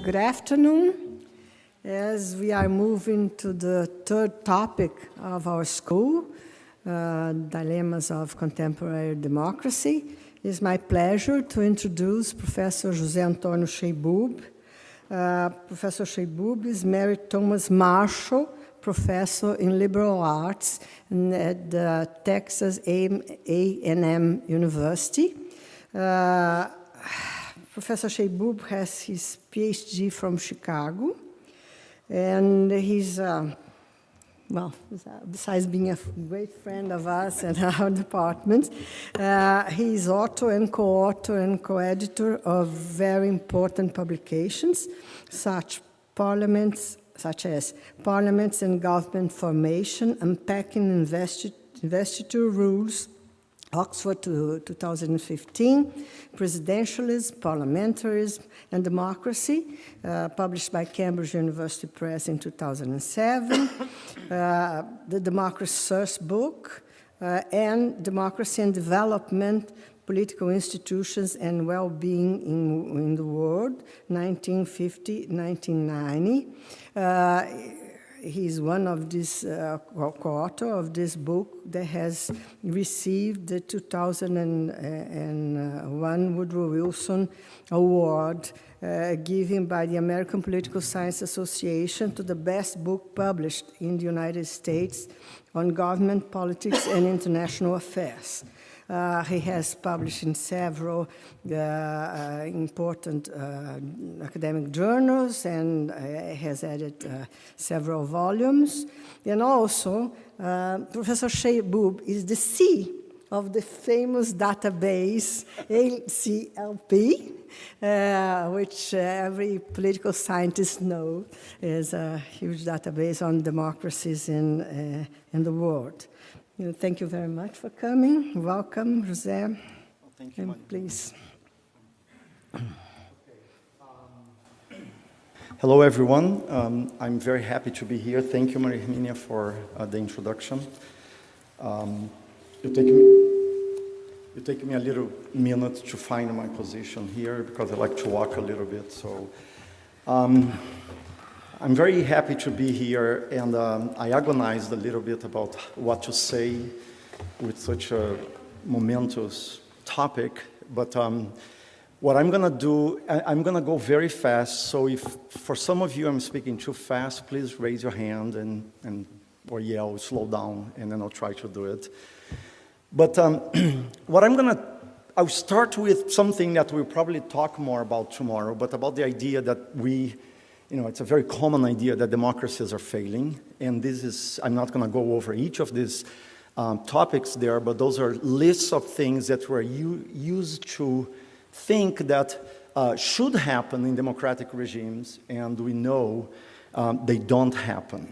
Good afternoon. As we are moving to the third topic of our school, Dilemmas of Contemporary Democracy, it is my pleasure to introduce Professor José Antonio Cheibub. Professor Cheibub is Mary Thomas Marshall Professor in Liberal Arts at the Texas A&M University. Professor Cheibub has his PhD from Chicago, and he's, besides being a great friend of us and our department, he's author and co-author and co-editor of very important publications, such as Parliaments and Government Formation, Unpacking Investiture Rules, Oxford 2015, Presidentialism, Parliamentarism, and Democracy, published by Cambridge University Press in 2007, the Democracy Source Book, and Democracy and Development, Political Institutions and Well-Being in the World, 1950-1990. He's one of these co-author of this book that has received the 2001 Woodrow Wilson Award given by the American Political Science Association to the best book published in the United States on government, politics, and international affairs. He has published in several important academic journals and has edited several volumes. And also, Professor Cheibub is the C of the famous database ACLP, which every political scientist knows is a huge database on democracies in the world. Thank you very much for coming. Welcome, José. Well, thank you, please. Hello, everyone. I'm very happy to be here. Thank you, Maria Herminia, for the introduction. It'll take me a little minute to find my position here because I like to walk a little bit. So I'm very happy to be here, and I agonized a little bit about what to say with such a momentous topic, but what I'm going to do, I'm going to go very fast, so if for some of you I'm speaking too fast, please raise your hand or yell, slow down, and then I'll try to do it. But I'll start with something that we'll probably talk more about tomorrow, but about the idea that it's a very common idea that democracies are failing, and I'm not going to go over each of these topics there, but those are lists of things that we're used to think that should happen in democratic regimes, and we know they don't happen.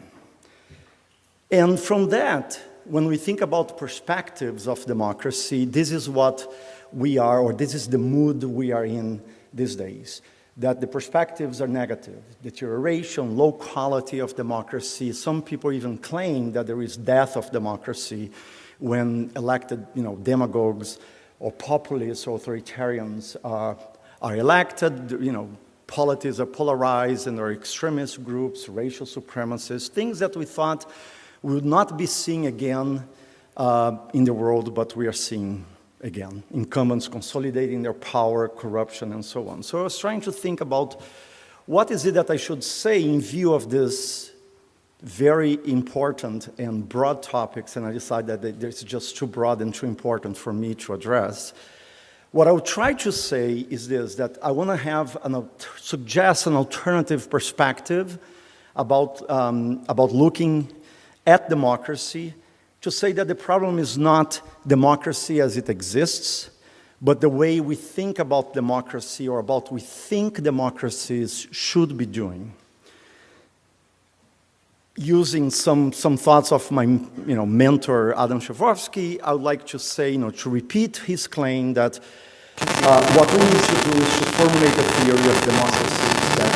And from that, when we think about perspectives of democracy, this is what we are, or this is the mood we are in these days. That the perspectives are negative, deterioration, low quality of democracy. Some people even claim that there is death of democracy when elected, demagogues or populist authoritarians are elected. Politics are polarized, and there are extremist groups, racial supremacists, things that we thought we would not be seeing again in the world, but we are seeing again, incumbents consolidating their power, corruption, and so on. So I was trying to think about what is it that I should say in view of this very important and broad topics, and I decided that it's just too broad and too important for me to address. What I will try to say is this, that I want to suggest an alternative perspective about looking at democracy, to say that the problem is not democracy as it exists, but the way we think about democracy, or about we think democracies should be doing. Using some thoughts of my mentor, Adam Shevrovsky, I would like to say, to repeat his claim that what we need to do is to formulate a theory of democracy that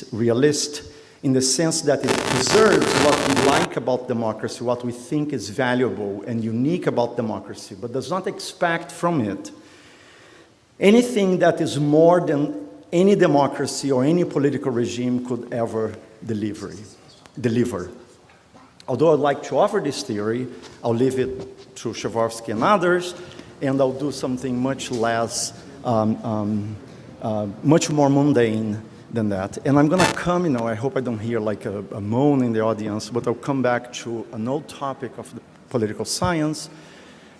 is realist, in the sense that it preserves what we like about democracy, what we think is valuable and unique about democracy, but does not expect from it anything that is more than any democracy or any political regime could ever deliver. Although I'd like to offer this theory, I'll leave it to Przeworski and others, and I'll do something much less, much more mundane than that. And I'm gonna come, I hope I don't hear like a moan in the audience, but I'll come back to an old topic of the political science,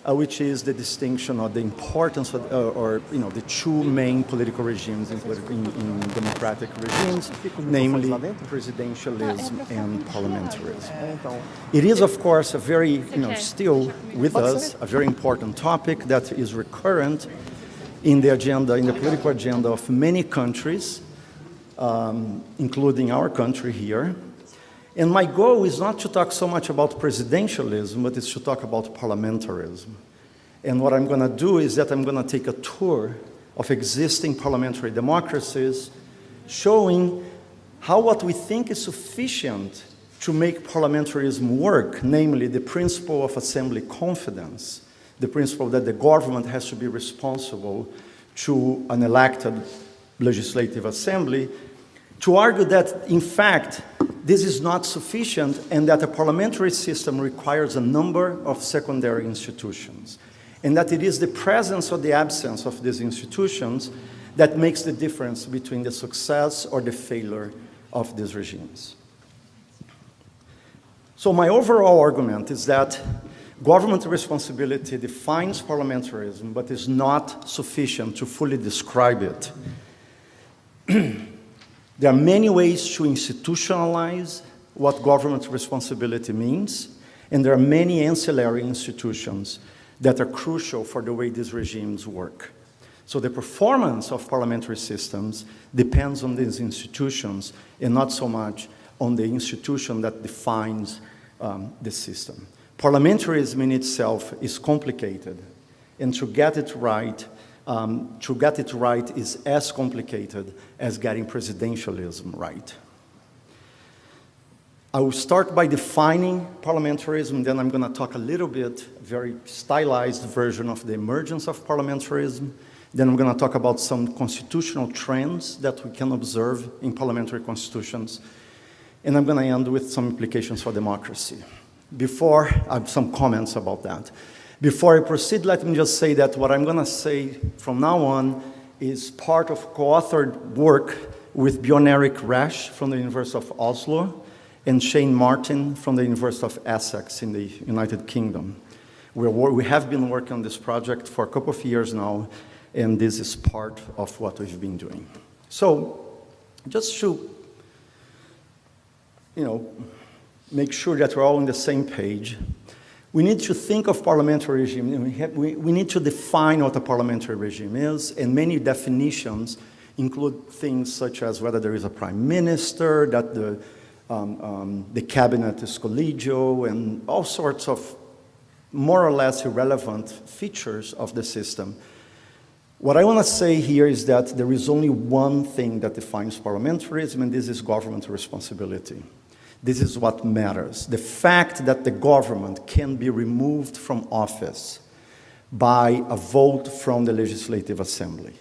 which is the distinction or the importance of, the two main political regimes in democratic regimes, namely presidentialism and parliamentarism. It is, of course, a very, still with us, a very important topic that is recurrent in the agenda, in the political agenda of many countries, including our country here. And my goal is not to talk so much about presidentialism, but it's to talk about parliamentarism. And what I'm going to do is that I'm going to take a tour of existing parliamentary democracies, showing how what we think is sufficient to make parliamentarism work, namely the principle of assembly confidence, the principle that the government has to be responsible to an elected legislative assembly, to argue that, in fact, this is not sufficient and that a parliamentary system requires a number of secondary institutions, and that it is the presence or the absence of these institutions that makes the difference between the success or the failure of these regimes. So my overall argument is that government responsibility defines parliamentarism, but is not sufficient to fully describe it. There are many ways to institutionalize what government responsibility means, and there are many ancillary institutions that are crucial for the way these regimes work. So the performance of parliamentary systems depends on these institutions and not so much on the institution that defines the system. Parliamentarism in itself is complicated, and to get it right is as complicated as getting presidentialism right. I will start by defining parliamentarism, then I'm going to talk a little bit, a very stylized version of the emergence of parliamentarism. Then I'm going to talk about some constitutional trends that we can observe in parliamentary constitutions. And I'm going to end with some implications for democracy. Before, I have some comments about that. Before I proceed, let me just say that what I'm going to say from now on is part of co-authored work with Bjorn Erik Resch from the University of Oslo and Shane Martin from the University of Essex in the United Kingdom. We have been working on this project for a couple of years now, and this is part of what we've been doing. So, just to, make sure that we're all on the same page, we need to think of parliamentary regime. We need to define what a parliamentary regime is, and many definitions include things such as whether there is a prime minister, that the cabinet is collegial, and all sorts of more or less irrelevant features of the system. What I want to say here is that there is only one thing that defines parliamentarism, and this is government responsibility. This is what matters. The fact that the government can be removed from office by a vote from the Legislative Assembly.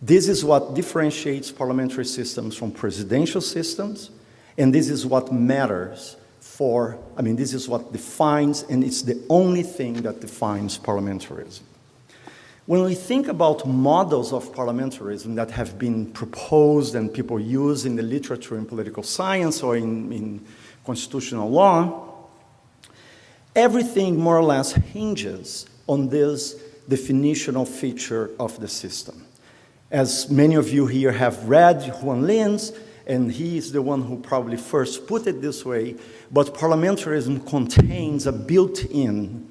This is what differentiates parliamentary systems from presidential systems, and this is what matters this is what defines, and it's the only thing that defines parliamentarism. When we think about models of parliamentarism that have been proposed and people use in the literature in political science or in constitutional law, everything more or less hinges on this definitional feature of the system. As many of you here have read Juan Lin's, and he is the one who probably first put it this way, but parliamentarism contains a built-in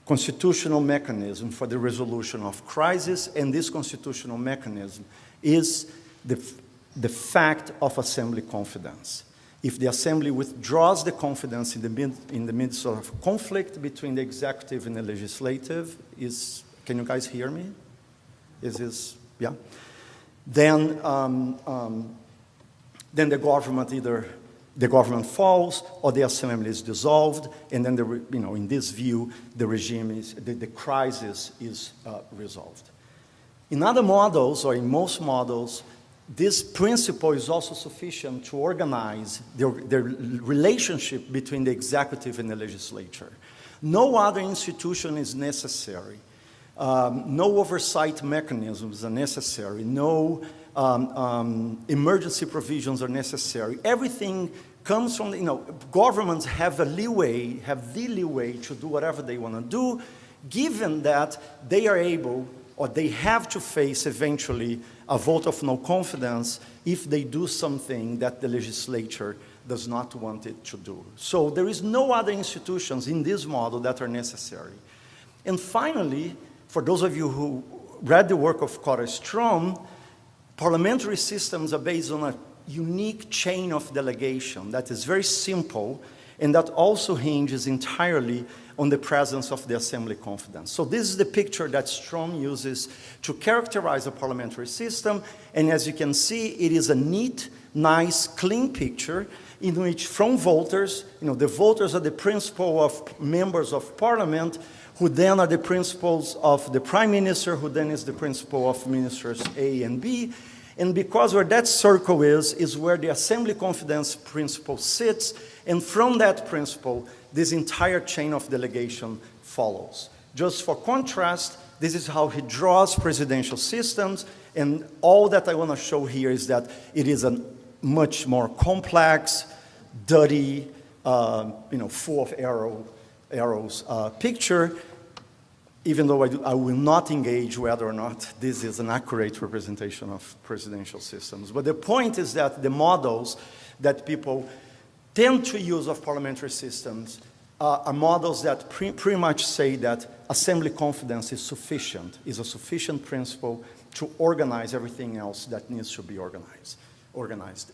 constitutional mechanism for the resolution of crisis, and this constitutional mechanism is the fact of assembly confidence. If the assembly withdraws the confidence in the midst of conflict between the executive and the legislative, can you guys hear me? Yeah? Then the government falls, or the assembly is dissolved, and then in this view, the crisis is resolved. In other models, or in most models, this principle is also sufficient to organize the relationship between the executive and the legislature. No other institution is necessary. No oversight mechanisms are necessary. No emergency provisions are necessary. Everything comes from, governments have the leeway to do whatever they want to do, given that they are able, or they have to face eventually a vote of no confidence if they do something that the legislature does not want it to do. So there is no other institutions in this model that are necessary. And finally, for those of you who read the work of Cora Strom, parliamentary systems are based on a unique chain of delegation that is very simple and that also hinges entirely on the presence of the assembly confidence. So this is the picture that Strom uses to characterize a parliamentary system, and as you can see, it is a neat, nice, clean picture in which from voters, the voters are the principal of members of parliament, who then are the principals of the prime minister, who then is the principal of ministers A and B. And because where that circle is where the assembly confidence principle sits, and from that principle, this entire chain of delegation follows. Just for contrast, this is how he draws presidential systems, and all that I want to show here is that it is a much more complex, dirty, full of arrows picture, even though I will not engage whether or not this is an accurate representation of presidential systems. But the point is that the models that people tend to use of parliamentary systems are models that pretty much say that assembly confidence is a sufficient principle to organize everything else that needs to be organized.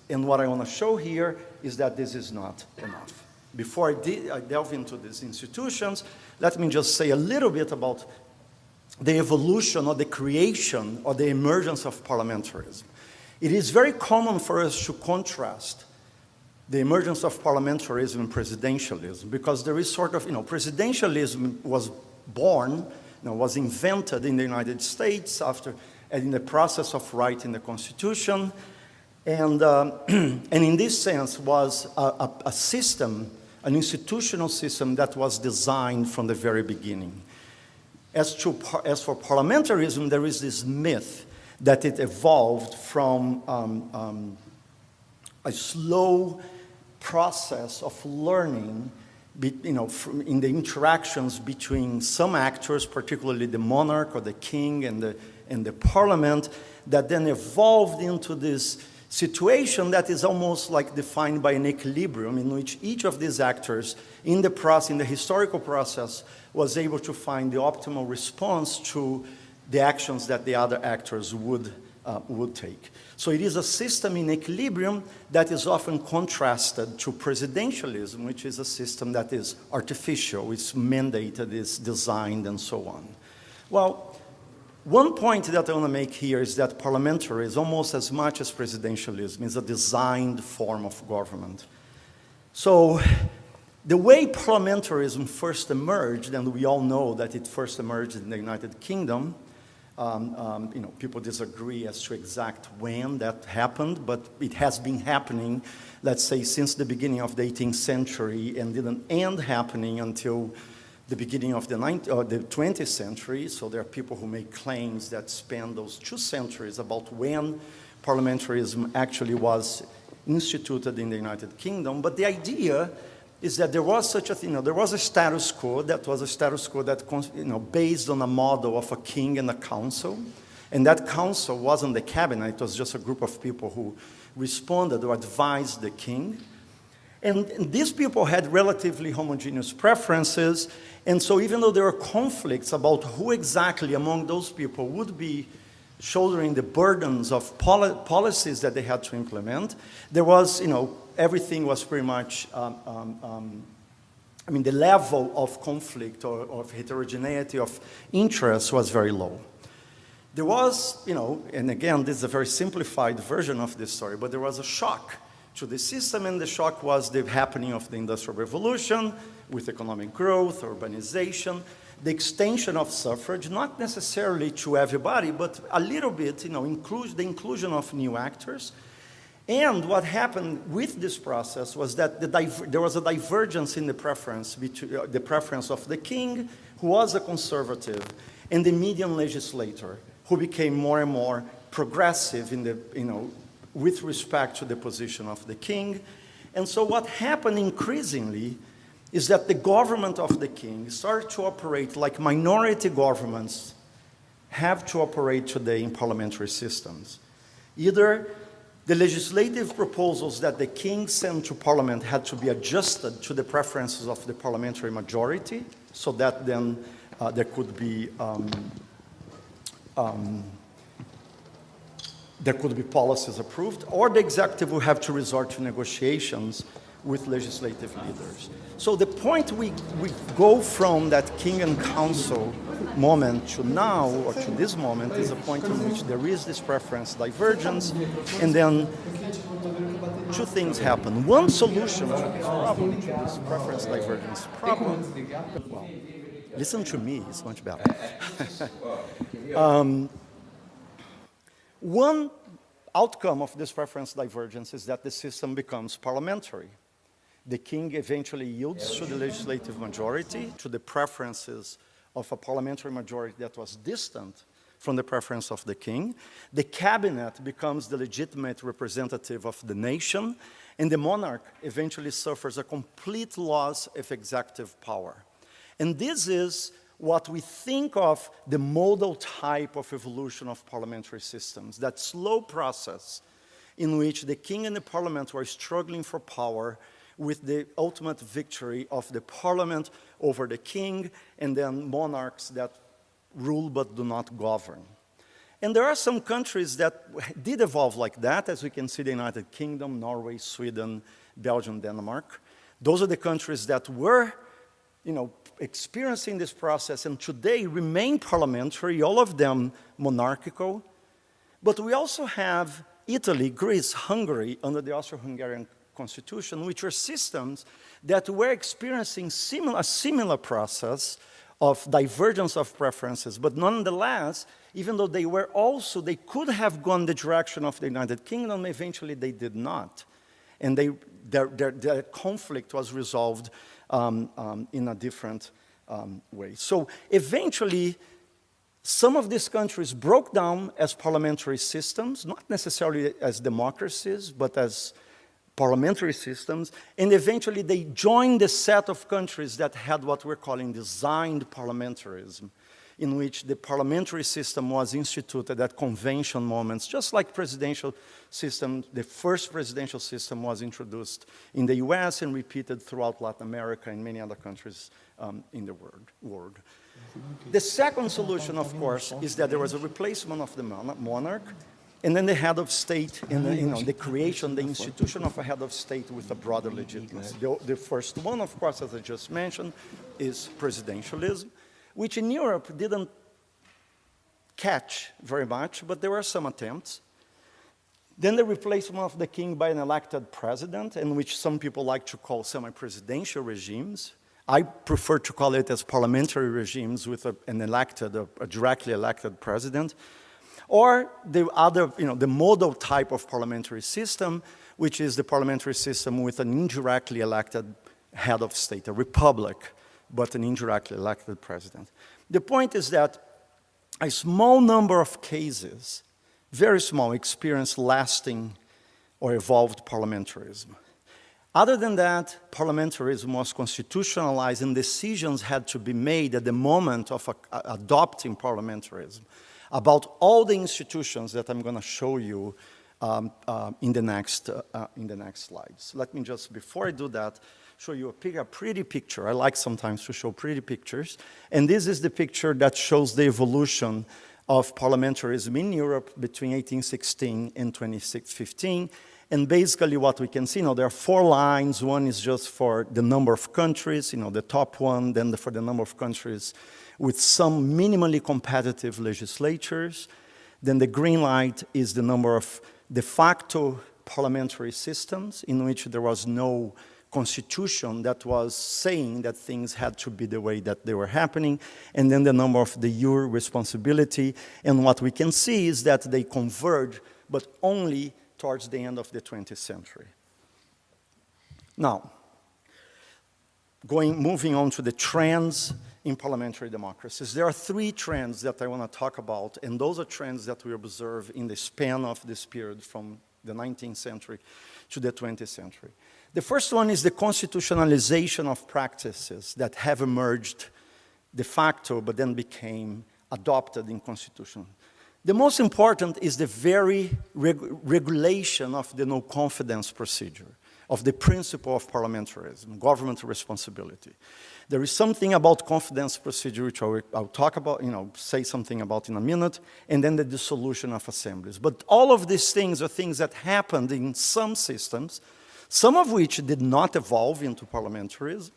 And what I want to show here is that this is not enough. Before I delve into these institutions, let me just say a little bit about the evolution or the creation or the emergence of parliamentarism. It is very common for us to contrast the emergence of parliamentarism and presidentialism, because there is sort of, presidentialism was born, was invented in the United States in the process of writing the Constitution, and in this sense was a system, an institutional system that was designed from the very beginning. As for parliamentarism, there is this myth that it evolved from a slow process of learning, in the interactions between some actors, particularly the monarch or the king and the parliament, that then evolved into this situation that is almost like defined by an equilibrium in which each of these actors in the historical process was able to find the optimal response to the actions that the other actors would take. So it is a system in equilibrium that is often contrasted to presidentialism, which is a system that is artificial, it's mandated, it's designed, and so on. Well, one point that I want to make here is that parliamentarism, almost as much as presidentialism, is a designed form of government. So the way parliamentarism first emerged, and we all know that it first emerged in the United Kingdom, people disagree as to exact when that happened, but it has been happening, let's say, since the beginning of the 18th century and didn't end happening until the beginning of the 20th century. So there are people who make claims that span those 2 centuries about when parliamentarism actually was instituted in the United Kingdom. But the idea is that there was such a thing, there was a status quo that based on a model of a king and a council. And that council wasn't the cabinet, it was just a group of people who responded or advised the king. And these people had relatively homogeneous preferences, and so even though there were conflicts about who exactly among those people would be shouldering the burdens of policies that they had to implement, there was, everything was pretty much, the level of conflict or of heterogeneity of interests was very low. There was, and again, this is a very simplified version of this story, but there was a shock to the system, and the shock was the happening of the Industrial Revolution with economic growth, urbanization, the extension of suffrage, not necessarily to everybody, but a little bit, the inclusion of new actors. And what happened with this process was that there was a divergence in the preference between the preference of the king, who was a conservative, and the median legislator, who became more and more progressive in the, with respect to the position of the king. And so what happened increasingly is that the government of the king started to operate like minority governments have to operate today in parliamentary systems. Either the legislative proposals that the king sent to parliament had to be adjusted to the preferences of the parliamentary majority, so that then there could be policies approved, or the executive will have to resort to negotiations with legislative leaders. So the point we go from that king and council moment to now, or to this moment, is a point in which there is this preference divergence, and then two things happen. One solution to this problem, to this preference divergence problem, well, listen to me, it's much better. One outcome of this preference divergence is that the system becomes parliamentary. The king eventually yields to the legislative majority, to the preferences of a parliamentary majority that was distant from the preference of the king. The cabinet becomes the legitimate representative of the nation, and the monarch eventually suffers a complete loss of executive power. And this is what we think of the modal type of evolution of parliamentary systems, that slow process in which the king and the parliament were struggling for power, with the ultimate victory of the parliament over the king, and then monarchs that rule but do not govern. And there are some countries that did evolve like that, as we can see: the United Kingdom, Norway, Sweden, Belgium, Denmark. Those are the countries that were, experiencing this process and today remain parliamentary, all of them monarchical. But we also have Italy, Greece, Hungary under the Austro-Hungarian Constitution, which are systems that were experiencing a similar process of divergence of preferences. But nonetheless, even though they could have gone the direction of the United Kingdom, eventually they did not. And their conflict was resolved in a different way. So eventually, some of these countries broke down as parliamentary systems, not necessarily as democracies, but as parliamentary systems, and eventually they joined the set of countries that had what we're calling designed parliamentarism, in which the parliamentary system was instituted at convention moments, just like presidential system. The first presidential system was introduced in the US and repeated throughout Latin America and many other countries in the world. The second solution, of course, is that there was a replacement of the monarch, and then the head of state, and the creation, the institution of a head of state with a broader legitimacy. The first one, of course, as I just mentioned, is presidentialism, which in Europe didn't catch very much, but there were some attempts. Then the replacement of the king by an elected president, in which some people like to call semi-presidential regimes. I prefer to call it as parliamentary regimes with a directly elected president. Or the other, the modal type of parliamentary system, which is the parliamentary system with an indirectly elected head of state, a republic, but an indirectly elected president. The point is that a small number of cases, very small, experience lasting or evolved parliamentarism. Other than that, parliamentarism was constitutionalized and decisions had to be made at the moment of adopting parliamentarism about all the institutions that I'm going to show you in the next slides. Let me just, before I do that, show you a pretty picture. I like sometimes to show pretty pictures. And this is the picture that shows the evolution of parliamentarism in Europe between 1816 and 2015. And basically what we can see, there are 4 lines. One is just for the number of countries, the top one, then for the number of countries with some minimally competitive legislatures. Then the green light is the number of de facto parliamentary systems in which there was no constitution that was saying that things had to be the way that they were happening, and then the number of de jure responsibility. And what we can see is that they converge, but only towards the end of the 20th century. Now, moving on to the trends in parliamentary democracies. There are three trends that I want to talk about, and those are trends that we observe in the span of this period from the 19th century to the 20th century. The first one is the constitutionalization of practices that have emerged de facto, but then became adopted in constitution. The most important is the very regulation of the no-confidence procedure, of the principle of parliamentarism, government responsibility. There is something about confidence procedure, which I'll talk about, say something about in a minute, and then the dissolution of assemblies. But all of these things are things that happened in some systems, some of which did not evolve into parliamentarism,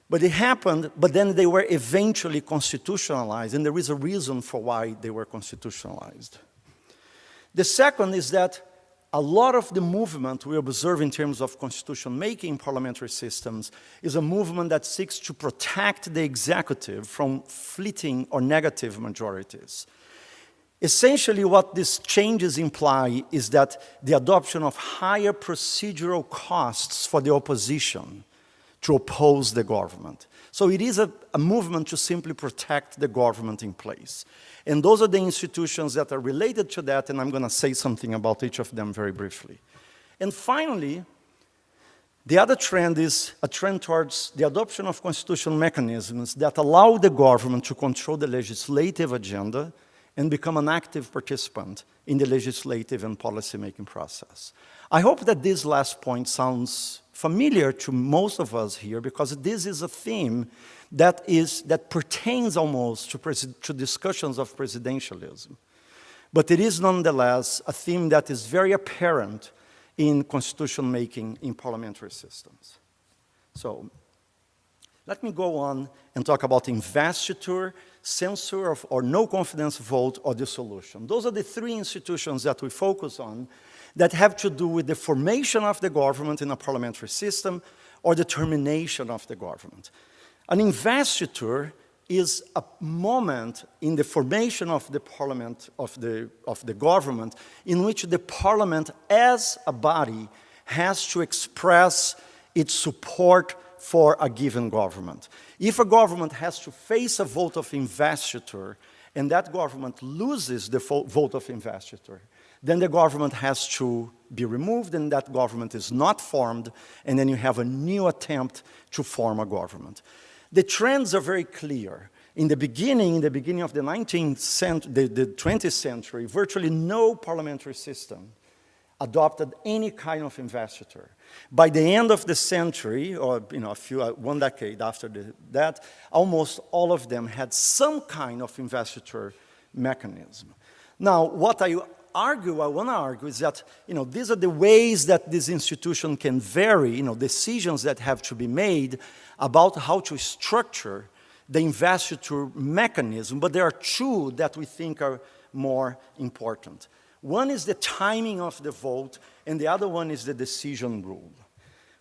but it happened, but then they were eventually constitutionalized, and there is a reason for why they were constitutionalized. The second is that a lot of the movement we observe in terms of constitution making in parliamentary systems is a movement that seeks to protect the executive from fleeting or negative majorities. Essentially, what these changes imply is that the adoption of higher procedural costs for the opposition to oppose the government. So it is a movement to simply protect the government in place. And those are the institutions that are related to that, and I'm going to say something about each of them very briefly. And finally, the other trend is a trend towards the adoption of constitutional mechanisms that allow the government to control the legislative agenda and become an active participant in the legislative and policy-making process. I hope that this last point sounds familiar to most of us here, because this is a theme that pertains almost to discussions of presidentialism. But it is nonetheless a theme that is very apparent in constitution making in parliamentary systems. So let me go on and talk about investiture, censure or no confidence vote, or dissolution. Those are the three institutions that we focus on that have to do with the formation of the government in a parliamentary system or the termination of the government. An investiture is a moment in the formation of the parliament, of the government, in which the parliament as a body has to express its support for a given government. If a government has to face a vote of investiture and that government loses the vote of investiture, then the government has to be removed and that government is not formed, and then you have a new attempt to form a government. The trends are very clear. In the beginning of the 19th century, the 20th century, virtually no parliamentary system adopted any kind of investiture. By the end of the century, or one decade after that, almost all of them had some kind of investiture mechanism. Now, what I want to argue is that these are the ways that this institution can vary, decisions that have to be made about how to structure the investiture mechanism, but there are two that we think are more important. One is the timing of the vote, and the other one is the decision rule.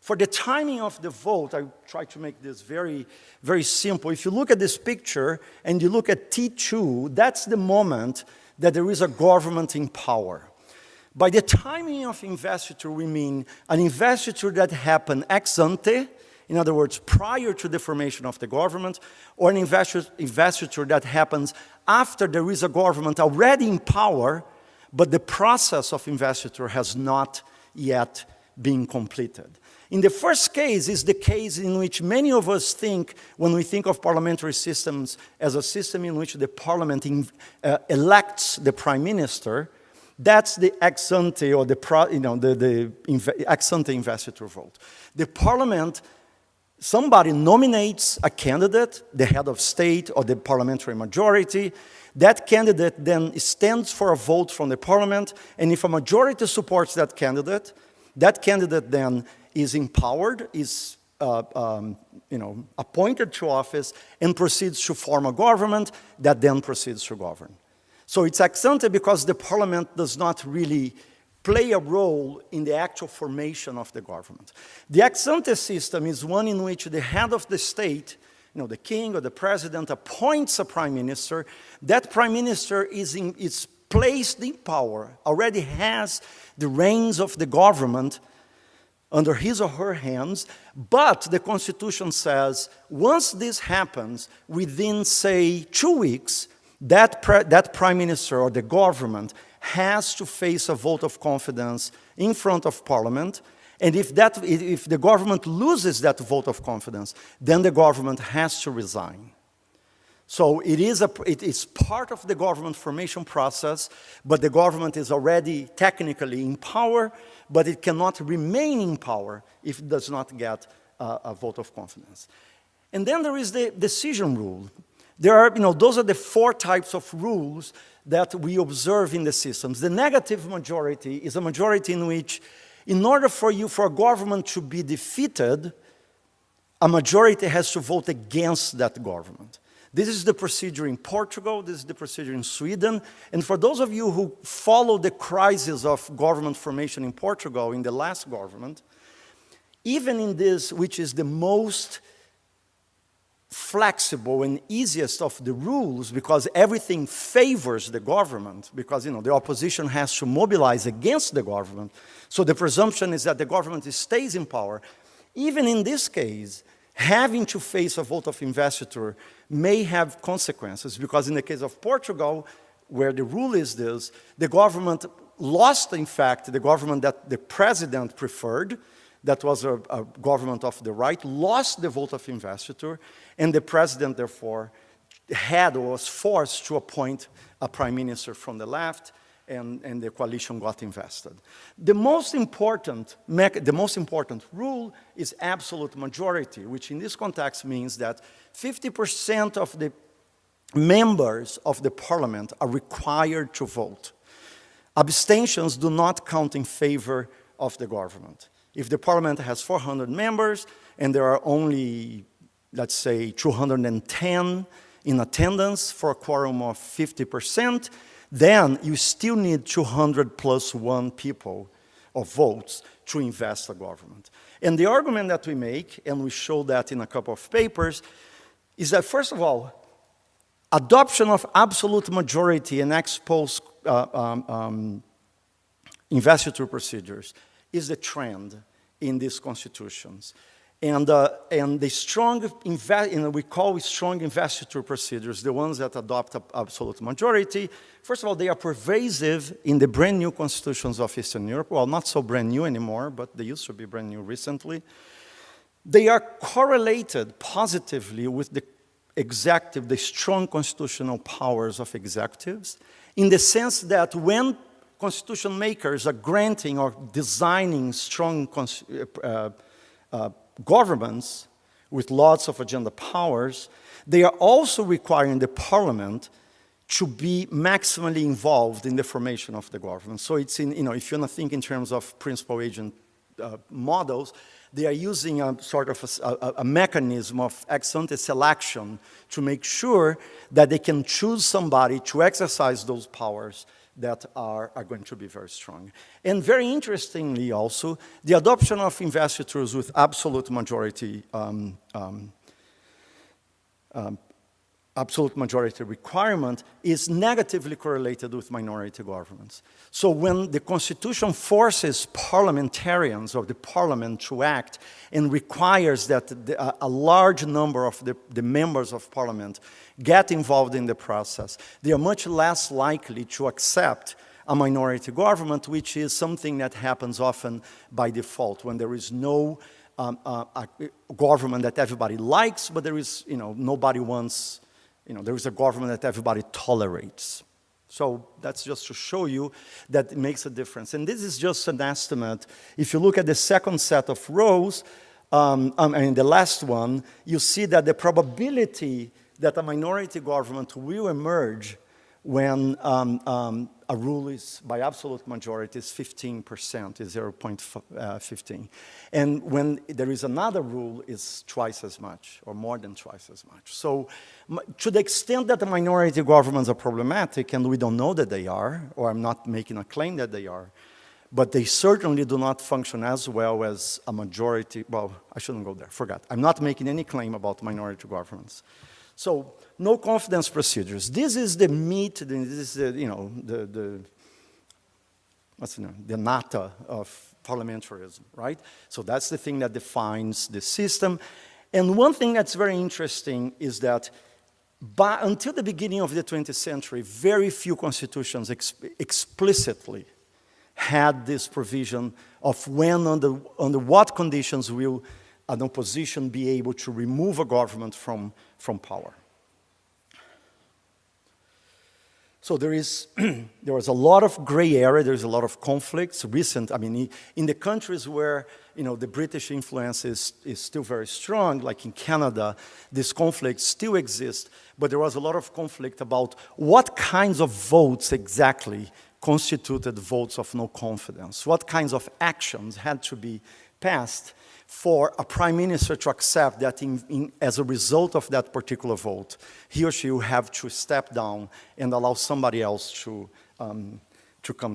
For the timing of the vote, I try to make this very, very simple. If you look at this picture and you look at T2, that's the moment that there is a government in power. By the timing of investiture, we mean an investiture that happened ex ante, in other words, prior to the formation of the government, or an investiture that happens after there is a government already in power, but the process of investiture has not yet been completed. In the first case is the case in which many of us think when we think of parliamentary systems as a system in which the parliament elects the prime minister. That's the ex ante or the ex ante investiture vote. The parliament, somebody nominates a candidate, the head of state or the parliamentary majority. That candidate then stands for a vote from the parliament, and if a majority supports that candidate then is empowered, is appointed to office, and proceeds to form a government that then proceeds to govern. So it's ex ante because the parliament does not really play a role in the actual formation of the government. The ex-ante system is one in which the head of the state, the king or the president, appoints a prime minister. That prime minister is placed in power, already has the reins of the government under his or her hands, but the Constitution says once this happens, within, say, 2 weeks, that prime minister or the government has to face a vote of confidence in front of Parliament, and if the government loses that vote of confidence, then the government has to resign. So it is part of the government formation process, but the government is already technically in power, but it cannot remain in power if it does not get a vote of confidence. And then there is the decision rule. There are, those are the 4 types of rules that we observe in the systems. The negative majority is a majority in which, in order for a government to be defeated, a majority has to vote against that government. This is the procedure in Portugal, this is the procedure in Sweden, and for those of you who follow the crisis of government formation in Portugal, in the last government, even in this, which is the most flexible and easiest of the rules, because everything favors the government, because the opposition has to mobilize against the government, so the presumption is that the government stays in power. Even in this case, having to face a vote of investiture may have consequences, because in the case of Portugal, where the rule is this, the government lost, in fact, the government that the president preferred, that was a government of the right, lost the vote of investiture, and the president, therefore, was forced to appoint a prime minister from the left, and the coalition got invested. The most important rule is absolute majority, which in this context means that 50% of the members of the parliament are required to vote. Abstentions do not count in favor of the government. If the parliament has 400 members and there are only, let's say, 210 in attendance for a quorum of 50%, then you still need 200 plus 1 people of votes to invest the government. And the argument that we make, and we show that in a couple of papers, is that, first of all, adoption of absolute majority and ex post investiture procedures is the trend in these constitutions. And the strong, we call strong investiture procedures, the ones that adopt absolute majority. First of all, they are pervasive in the brand new constitutions of Eastern Europe. Well, not so brand new anymore, but they used to be brand new recently. They are correlated positively with the executive, the strong constitutional powers of executives, in the sense that when constitution makers are granting or designing strong governments with lots of agenda powers, they are also requiring the parliament to be maximally involved in the formation of the government. So it's in, if you want to think in terms of principal agent models, they are using a sort of a mechanism of ex-ante selection to make sure that they can choose somebody to exercise those powers that are going to be very strong. And very interestingly also, the adoption of investitures with absolute majority requirement is negatively correlated with minority governments. So when the Constitution forces parliamentarians or the parliament to act and requires that a large number of the members of parliament get involved in the process, they are much less likely to accept a minority government, which is something that happens often by default when there is no a government that everybody likes, but there is, nobody wants, there is a government that everybody tolerates. So that's just to show you that it makes a difference. And this is just an estimate. If you look at the second set of rows, the last one, you see that the probability that a minority government will emerge when a rule is by absolute majority is 15%, is 0.15. And when there is another rule, is twice as much, or more than twice as much. So to the extent that the minority governments are problematic, and we don't know that they are, or I'm not making a claim that they are, but they certainly do not function as well as a majority. Well, I shouldn't go there, forgot. I'm not making any claim about minority governments. So, no confidence procedures. This is the meat, this is the what's the name? The nata of parliamentarism, right? So that's the thing that defines the system. And one thing that's very interesting is that until the beginning of the 20th century, very few constitutions explicitly had this provision of when, under what conditions will an opposition be able to remove a government from power. So there was a lot of gray area, there's a lot of conflicts, in the countries where, the British influence is still very strong, like in Canada, this conflict still exists, but there was a lot of conflict about what kinds of votes exactly constituted votes of no confidence, what kinds of actions had to be passed for a prime minister to accept that as a result of that particular vote, he or she will have to step down and allow somebody else to come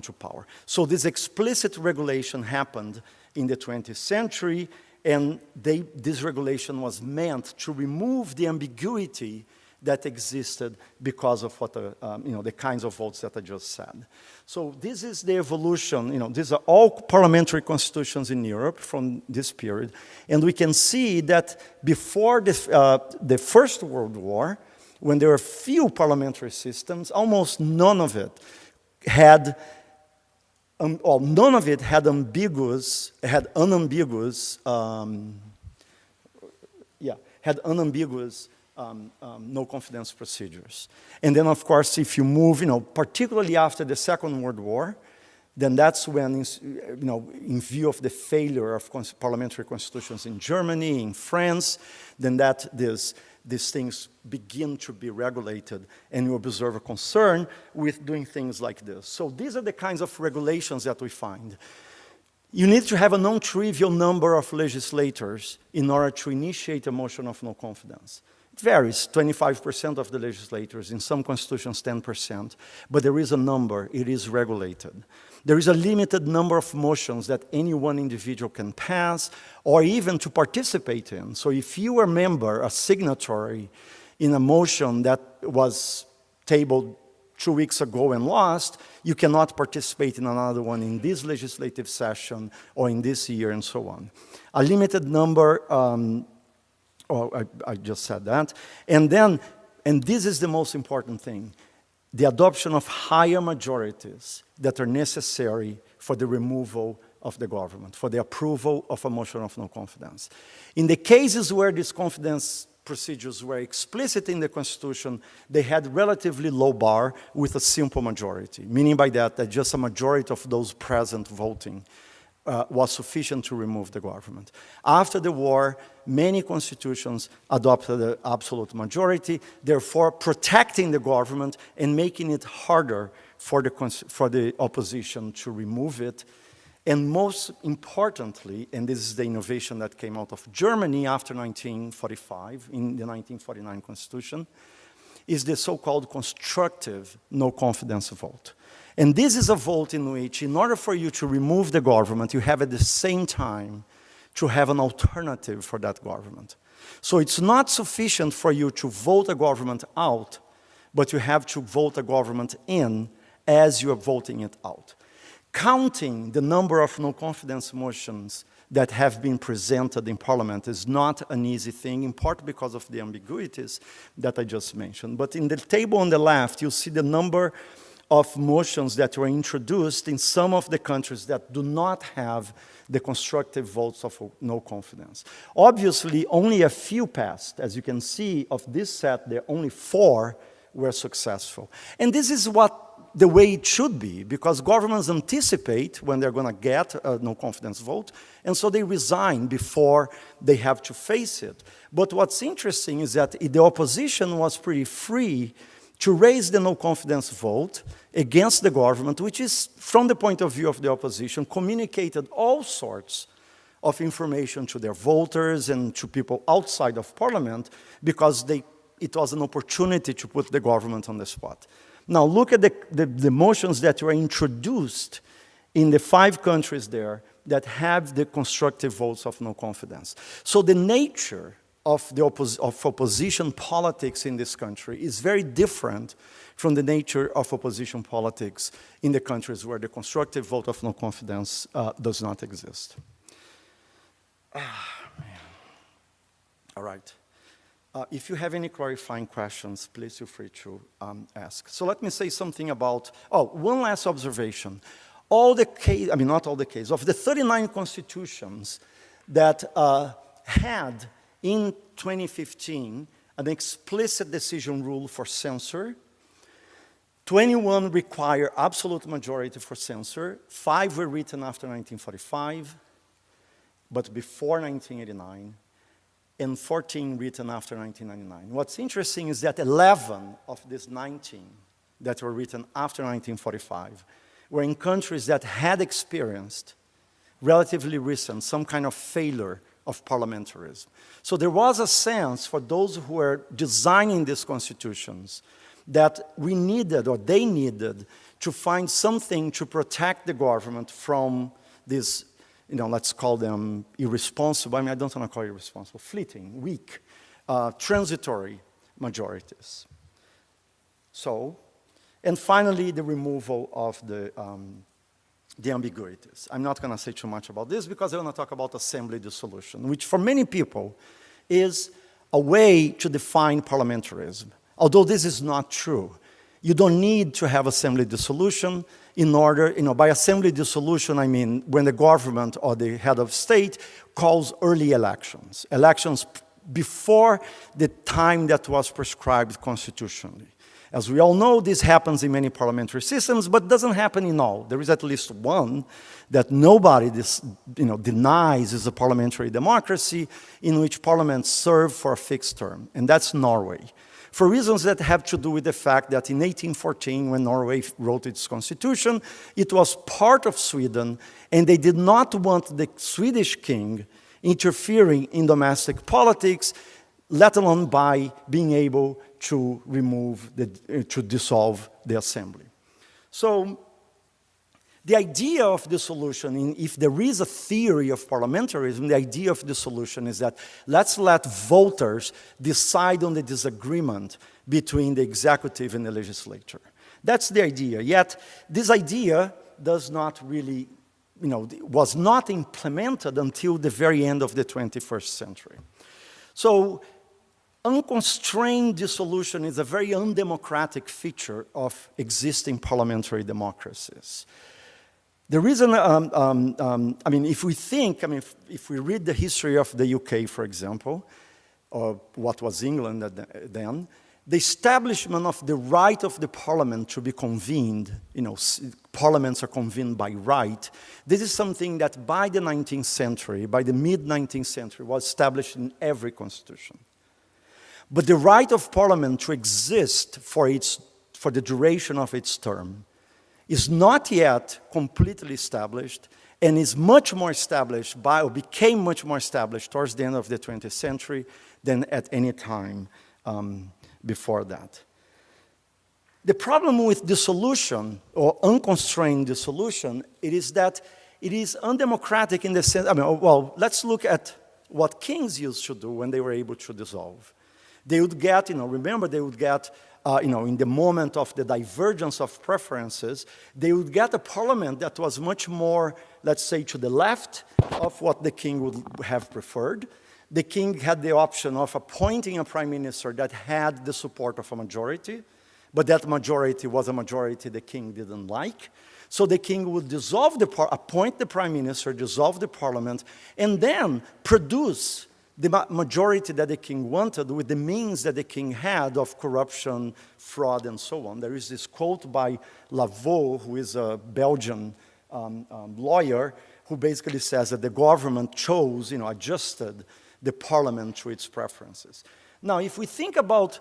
to power. So this explicit regulation happened in the 20th century, and this regulation was meant to remove the ambiguity that existed because of what the kinds of votes that I just said. So this is the evolution. These are all parliamentary constitutions in Europe from this period, and we can see that before the First World War, when there were few parliamentary systems, almost none of it had unambiguous no confidence procedures. And then, of course, if you move, particularly after the Second World War, then that's when, in view of the failure of parliamentary constitutions in Germany, in France, then these things begin to be regulated, and you observe a concern with doing things like this. So these are the kinds of regulations that we find. You need to have a non-trivial number of legislators in order to initiate a motion of no confidence. It varies, 25% of the legislators, in some constitutions 10%, but there is a number, it is regulated. There is a limited number of motions that any one individual can pass or even to participate in. So if you are a member, a signatory in a motion that was tabled 2 weeks ago and lost, you cannot participate in another one in this legislative session or in this year and so on. A limited number, I just said that. And this is the most important thing, the adoption of higher majorities that are necessary for the removal of the government, for the approval of a motion of no confidence. In the cases where these confidence procedures were explicit in the Constitution, they had relatively low bar with a simple majority, meaning by that just a majority of those present voting was sufficient to remove the government. After the war, many constitutions adopted the absolute majority, therefore protecting the government and making it harder for the opposition to remove it. And most importantly, and this is the innovation that came out of Germany after 1945, in the 1949 Constitution, is the so-called constructive no confidence vote. And this is a vote in which, in order for you to remove the government, you have at the same time to have an alternative for that government. So it's not sufficient for you to vote a government out, but you have to vote a government in as you are voting it out. Counting the number of no confidence motions that have been presented in Parliament is not an easy thing, in part because of the ambiguities that I just mentioned. But in the table on the left, you'll see the number of motions that were introduced in some of the countries that do not have the constructive votes of no confidence. Obviously, only a few passed. As you can see, of this set, there only 4 were successful. And this is the way it should be, because governments anticipate when they're going to get a no confidence vote, and so they resign before they have to face it. But what's interesting is that the opposition was pretty free to raise the no confidence vote against the government, which is, from the point of view of the opposition, communicated all sorts of information to their voters and to people outside of Parliament, because it was an opportunity to put the government on the spot. Now look at the motions that were introduced in the 5 countries there that have the constructive votes of no confidence. So the nature of opposition politics in this country is very different from the nature of opposition politics in the countries where the constructive vote of no confidence does not exist. All right. If you have any clarifying questions, please feel free to ask. So let me say something about, one last observation. All the case, I mean, not all the cases, of the 39 constitutions that had in 2015 an explicit decision rule for censure, 21 require absolute majority for censure, 5 were written after 1945, but before 1989, and 14 written after 1999. What's interesting is that 11 of these 19 that were written after 1945 were in countries that had experienced, relatively recent, some kind of failure of parliamentarism. So there was a sense for those who were designing these constitutions that we needed, or they needed, to find something to protect the government from these, let's call them irresponsible, I don't want to call it irresponsible, fleeting, weak, transitory majorities. So, and finally, the removal of the ambiguities. I'm not going to say too much about this because I want to talk about assembly dissolution, which for many people is a way to define parliamentarism. Although this is not true. You don't need to have assembly dissolution in order, by assembly dissolution, I mean when the government or the head of state calls early elections, elections before the time that was prescribed constitutionally. As we all know, this happens in many parliamentary systems, but doesn't happen in all. There is at least one that nobody denies is a parliamentary democracy in which parliaments serve for a fixed term, and that's Norway. For reasons that have to do with the fact that in 1814, when Norway wrote its constitution, it was part of Sweden, and they did not want the Swedish king interfering in domestic politics, let alone by being able to to dissolve the assembly. So the idea of dissolution, if there is a theory of parliamentarism, the idea of dissolution is that let's let voters decide on the disagreement between the executive and the legislature. That's the idea. Yet this idea does not really, was not implemented until the very end of the 21st century. So unconstrained dissolution is a very undemocratic feature of existing parliamentary democracies. The reason, if we read the history of the UK, for example, or what was England then, the establishment of the right of the parliament to be convened, parliaments are convened by right, this is something that by the 19th century, by the mid-19th century, was established in every constitution. But the right of parliament to exist for the duration of its term is not yet completely established and is much more established became much more established towards the end of the 20th century than at any time before that. The problem with dissolution, or unconstrained dissolution, it is that it is undemocratic in the sense, let's look at what kings used to do when they were able to dissolve. They would get, remember they would get, in the moment of the divergence of preferences, they would get a parliament that was much more, let's say, to the left of what the king would have preferred. The king had the option of appointing a prime minister that had the support of a majority, but that majority was a majority the king didn't like. So the king would appoint the prime minister, dissolve the parliament, and then produce the majority that the king wanted with the means that the king had of corruption, fraud, and so on. There is this quote by Lavaux, who is a Belgian lawyer, who basically says that the government chose, adjusted the parliament to its preferences. Now, if we think about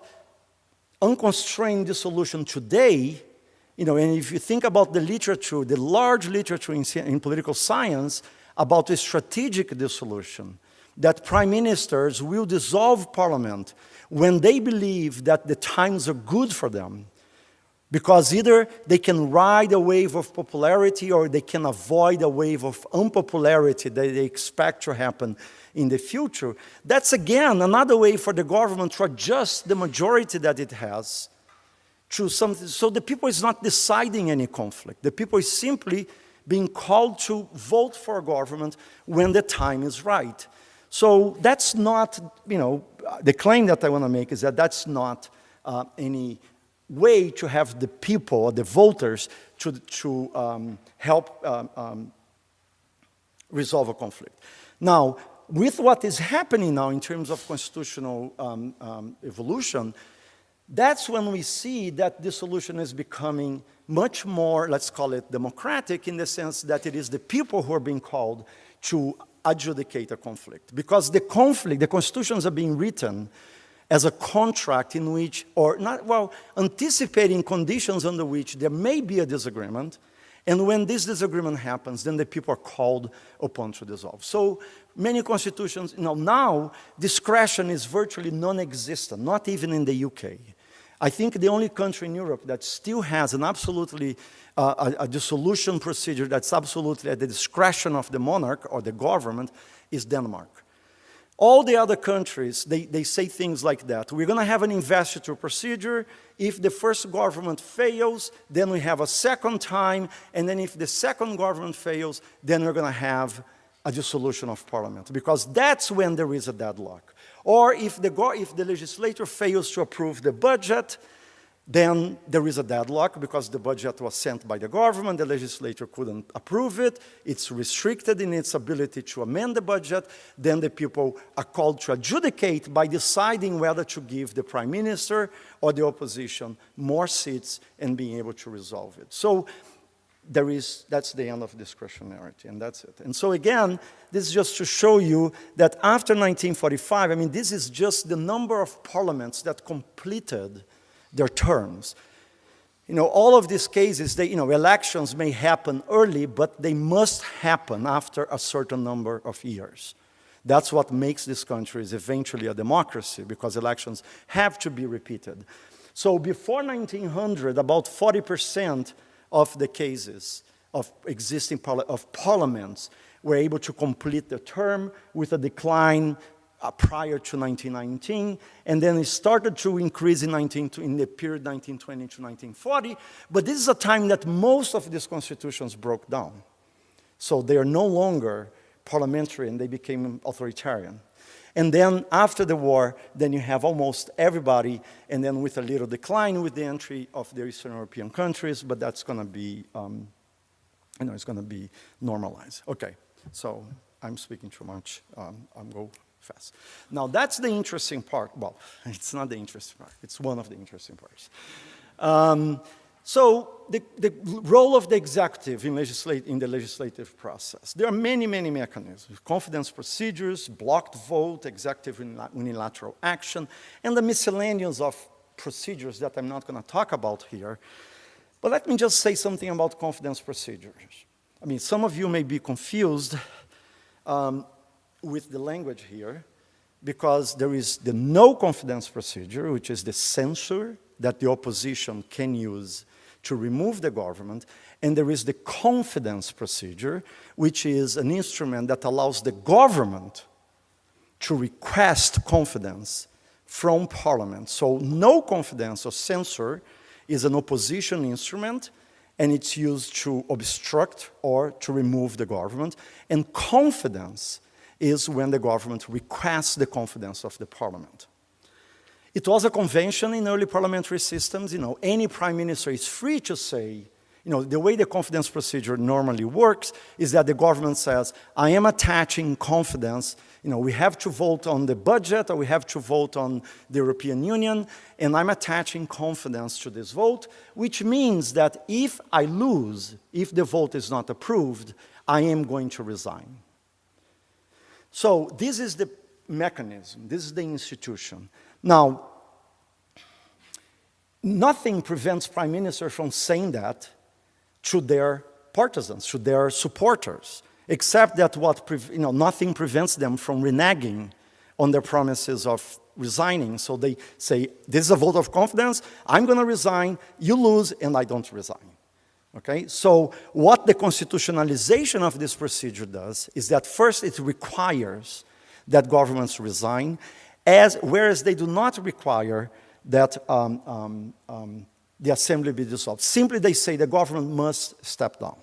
unconstrained dissolution today, and if you think about the literature, the large literature in political science about a strategic dissolution, that prime ministers will dissolve parliament when they believe that the times are good for them, Because either they can ride a wave of popularity or they can avoid a wave of unpopularity that they expect to happen in the future. That's, again, another way for the government to adjust the majority that it has to something. So the people is not deciding any conflict. The people is simply being called to vote for a government when the time is right. So that's not, the claim that I want to make is that that's not any way to have the people or the voters to help resolve a conflict. Now, with what is happening now in terms of constitutional evolution, that's when we see that the solution is becoming much more, let's call it democratic, in the sense that it is the people who are being called to adjudicate a conflict. Because the constitutions are being written as a contract in which, anticipating conditions under which there may be a disagreement, and when this disagreement happens, then the people are called upon to dissolve. So many constitutions, now discretion is virtually non-existent, not even in the UK. I think the only country in Europe that still has an absolutely, a dissolution procedure that's absolutely at the discretion of the monarch or the government is Denmark. All the other countries, they say things like that. We're going to have an investiture procedure. If the first government fails, then we have a second time. And then if the second government fails, then we're going to have a dissolution of parliament. Because that's when there is a deadlock. Or if the legislature fails to approve the budget, then there is a deadlock because the budget was sent by the government, the legislature couldn't approve it, it's restricted in its ability to amend the budget, then the people are called to adjudicate by deciding whether to give the prime minister or the opposition more seats and being able to resolve it. So that's the end of discretionarity, and that's it. And so again, this is just to show you that after 1945, this is just the number of parliaments that completed their terms. All of these cases, elections may happen early, but they must happen after a certain number of years. That's what makes these countries eventually a democracy, because elections have to be repeated. So before 1900, about 40% of the cases of existing parliaments were able to complete the term, with a decline prior to 1919, and then it started to increase in the period 1920 to 1940, but this is a time that most of these constitutions broke down. So they are no longer parliamentary, and they became authoritarian. And then after the war, then you have almost everybody, and then with a little decline with the entry of the Eastern European countries, but that's going to be, it's going to be normalized. Okay, so I'm speaking too much. I'm going fast. Now that's the interesting part. Well, it's not the interesting part. It's one of the interesting parts. So the role of the executive in the legislative process. There are many, many mechanisms. Confidence procedures, blocked vote, executive unilateral action, and the miscellaneous of procedures that I'm not going to talk about here. But let me just say something about confidence procedures. Some of you may be confused with the language here, because there is the no confidence procedure, which is the censure that the opposition can use to remove the government, and there is the confidence procedure, which is an instrument that allows the government to request confidence from Parliament. So no confidence or censure is an opposition instrument, and it's used to obstruct or to remove the government, and confidence is when the government requests the confidence of the Parliament. It was a convention in early parliamentary systems. Any prime minister is free to say, the way the confidence procedure normally works is that the government says, I am attaching confidence. We have to vote on the budget, or we have to vote on the European Union, and I'm attaching confidence to this vote, which means that if I lose, if the vote is not approved, I am going to resign. So this is the mechanism, this is the institution. Now, nothing prevents prime ministers from saying that to their partisans, to their supporters, except that nothing prevents them from reneging on their promises of resigning. So they say, this is a vote of confidence, I'm going to resign, you lose, and I don't resign. Okay? So what the constitutionalization of this procedure does is that first it requires that governments resign, whereas they do not require that the assembly be dissolved. Simply they say the government must step down.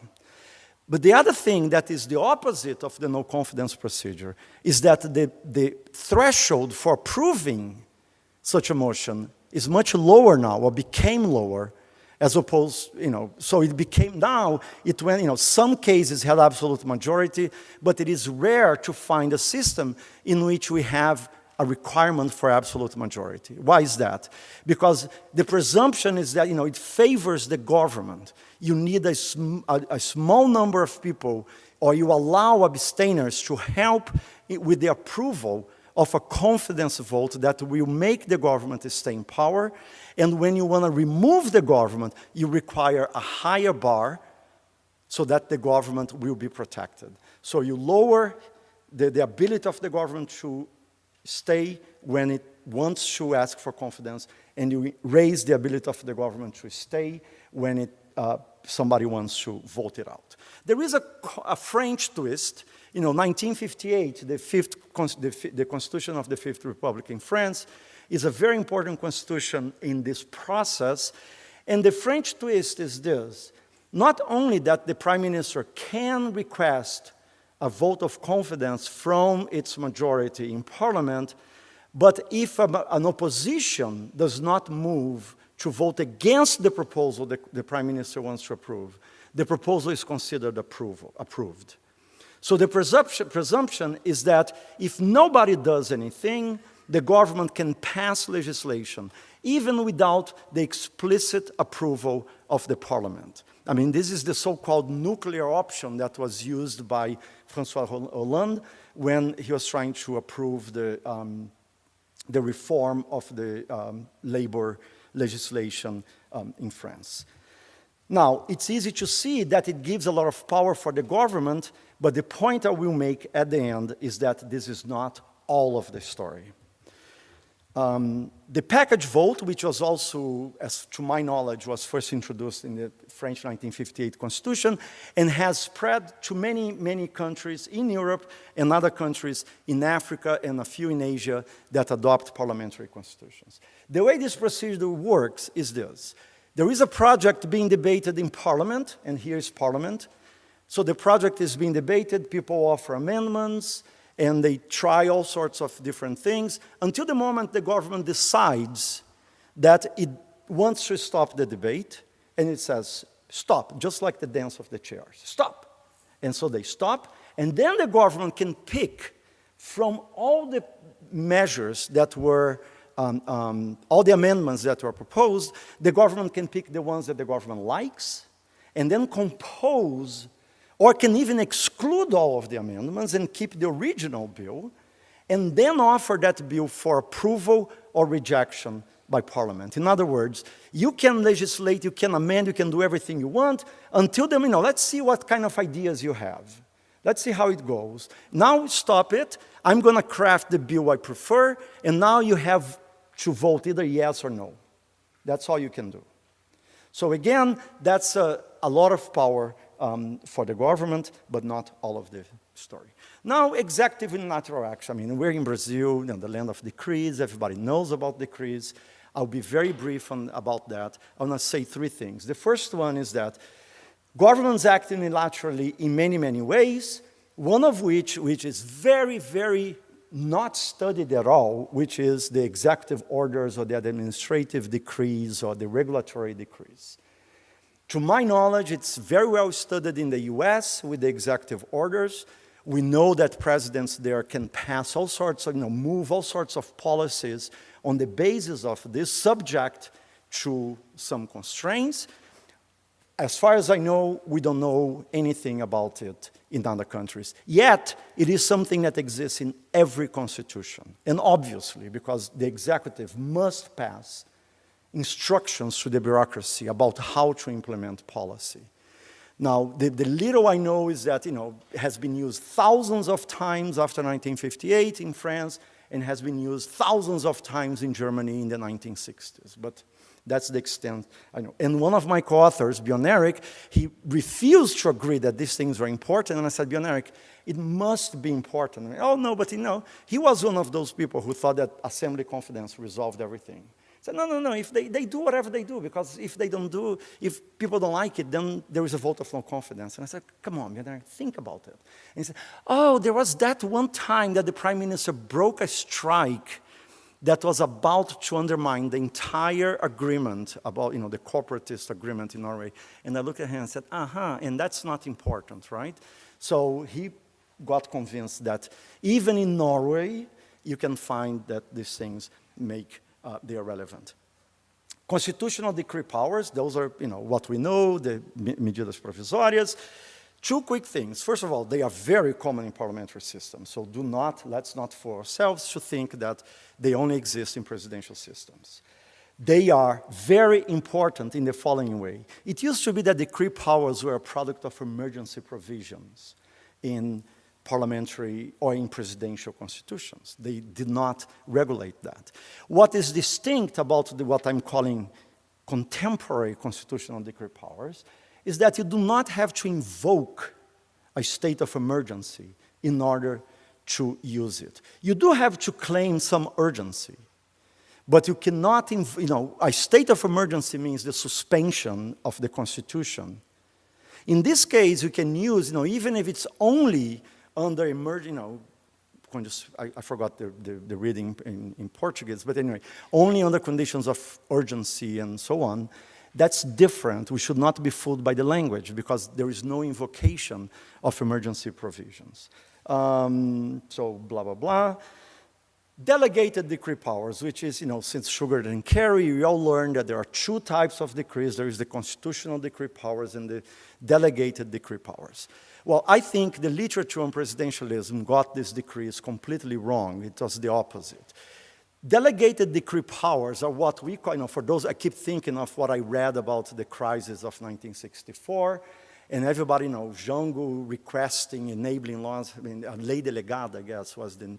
But the other thing that is the opposite of the no confidence procedure is that the threshold for approving such a motion is much lower now, or became lower, as opposed, so it became, now, it went, some cases had absolute majority, but it is rare to find a system in which we have a requirement for absolute majority. Why is that? Because the presumption is that, it favors the government. You need a small number of people, or you allow abstainers to help with the approval of a confidence vote that will make the government stay in power. And when you want to remove the government, you require a higher bar so that the government will be protected. So you lower the ability of the government to stay when it wants to ask for confidence, and you raise the ability of the government to stay when somebody wants to vote it out. There is a French twist. 1958, the Constitution of the Fifth Republic in France is a very important constitution in this process. And the French twist is this: not only that the Prime Minister can request a vote of confidence from its majority in Parliament, but if an opposition does not move to vote against the proposal that the Prime Minister wants to approve, the proposal is considered approved. So the presumption is that if nobody does anything, the government can pass legislation, even without the explicit approval of the Parliament. I mean, this is the so-called nuclear option that was used by François Hollande when he was trying to approve the reform of the labor legislation in France. Now, it's easy to see that it gives a lot of power for the government, but the point I will make at the end is that this is not all of the story. The package vote, which was also, as to my knowledge, was first introduced in the French 1958 Constitution and has spread to many, many countries in Europe and other countries in Africa and a few in Asia that adopt parliamentary constitutions. The way this procedure works is this. There is a project being debated in Parliament, and here is Parliament. So the project is being debated, people offer amendments, and they try all sorts of different things until the moment the government decides that it wants to stop the debate, and it says, stop, just like the dance of the chairs, stop. And so they stop, and then the government can pick from all the measures that were, all the amendments that were proposed, the government can pick the ones that the government likes, and then compose, or can even exclude all of the amendments and keep the original bill, and then offer that bill for approval or rejection by Parliament. In other words, you can legislate, you can amend, you can do everything you want until then, let's see what kind of ideas you have. Let's see how it goes. Now stop it. I'm going to craft the bill I prefer, and now you have to vote either yes or no. That's all you can do. So again, that's a lot of power for the government, but not all of the story. Now, executive and natural action. I mean, we're in Brazil, the land of decrees. Everybody knows about decrees. I'll be very brief about that. I want to say three things. The first one is that governments act unilaterally in many, many ways, one of which is very, very not studied at all, which is the executive orders or the administrative decrees or the regulatory decrees. To my knowledge, it's very well studied in the US with the executive orders. We know that presidents there can pass all sorts of, move all sorts of policies on the basis of this, subject to some constraints. As far as I know, we don't know anything about it in other countries. Yet, it is something that exists in every constitution. And obviously, because the executive must pass instructions to the bureaucracy about how to implement policy. Now, the little I know is that, it has been used thousands of times after 1958 in France, and has been used thousands of times in Germany in the 1960s. But that's the extent I know. And one of my co-authors, Bjorn Erik, he refused to agree that these things were important. And I said, Bjorn Erik, it must be important. Oh, no, but he was one of those people who thought that assembly confidence resolved everything. He said, no, if they do whatever they do, because if people don't like it, then there is a vote of no confidence. And I said, come on, Bjorn Erik, think about it. And he said, oh, there was that one time that the prime minister broke a strike that was about to undermine the entire agreement about, the corporatist agreement in Norway. And I looked at him and said, and that's not important, right? So he got convinced that even in Norway, you can find that these things they are relevant. Constitutional decree powers, those are, what we know, the medidas provisórias. Two quick things. First of all, they are very common in parliamentary systems, so let's not fool ourselves to think that they only exist in presidential systems. They are very important in the following way. It used to be that decree powers were a product of emergency provisions in parliamentary or in presidential constitutions. They did not regulate that. What is distinct about what I'm calling contemporary constitutional decree powers is that you do not have to invoke a state of emergency in order to use it. You do have to claim some urgency, but you cannot, a state of emergency means the suspension of the Constitution. In this case, you can use, even if it's only under I forgot the reading in Portuguese, but anyway, only under conditions of urgency and so on. That's different. We should not be fooled by the language because there is no invocation of emergency provisions. So blah, blah, blah. Delegated decree powers, which is, since Sugar and Carey, we all learned that there are two types of decrees. There is the constitutional decree powers and the delegated decree powers. Well, I think the literature on presidentialism got these decrees completely wrong. It was the opposite. Delegated decree powers are what we call, for those, I keep thinking of what I read about the crisis of 1964, and everybody knows Jango requesting enabling laws. I mean, a lei delegada, I guess, was the,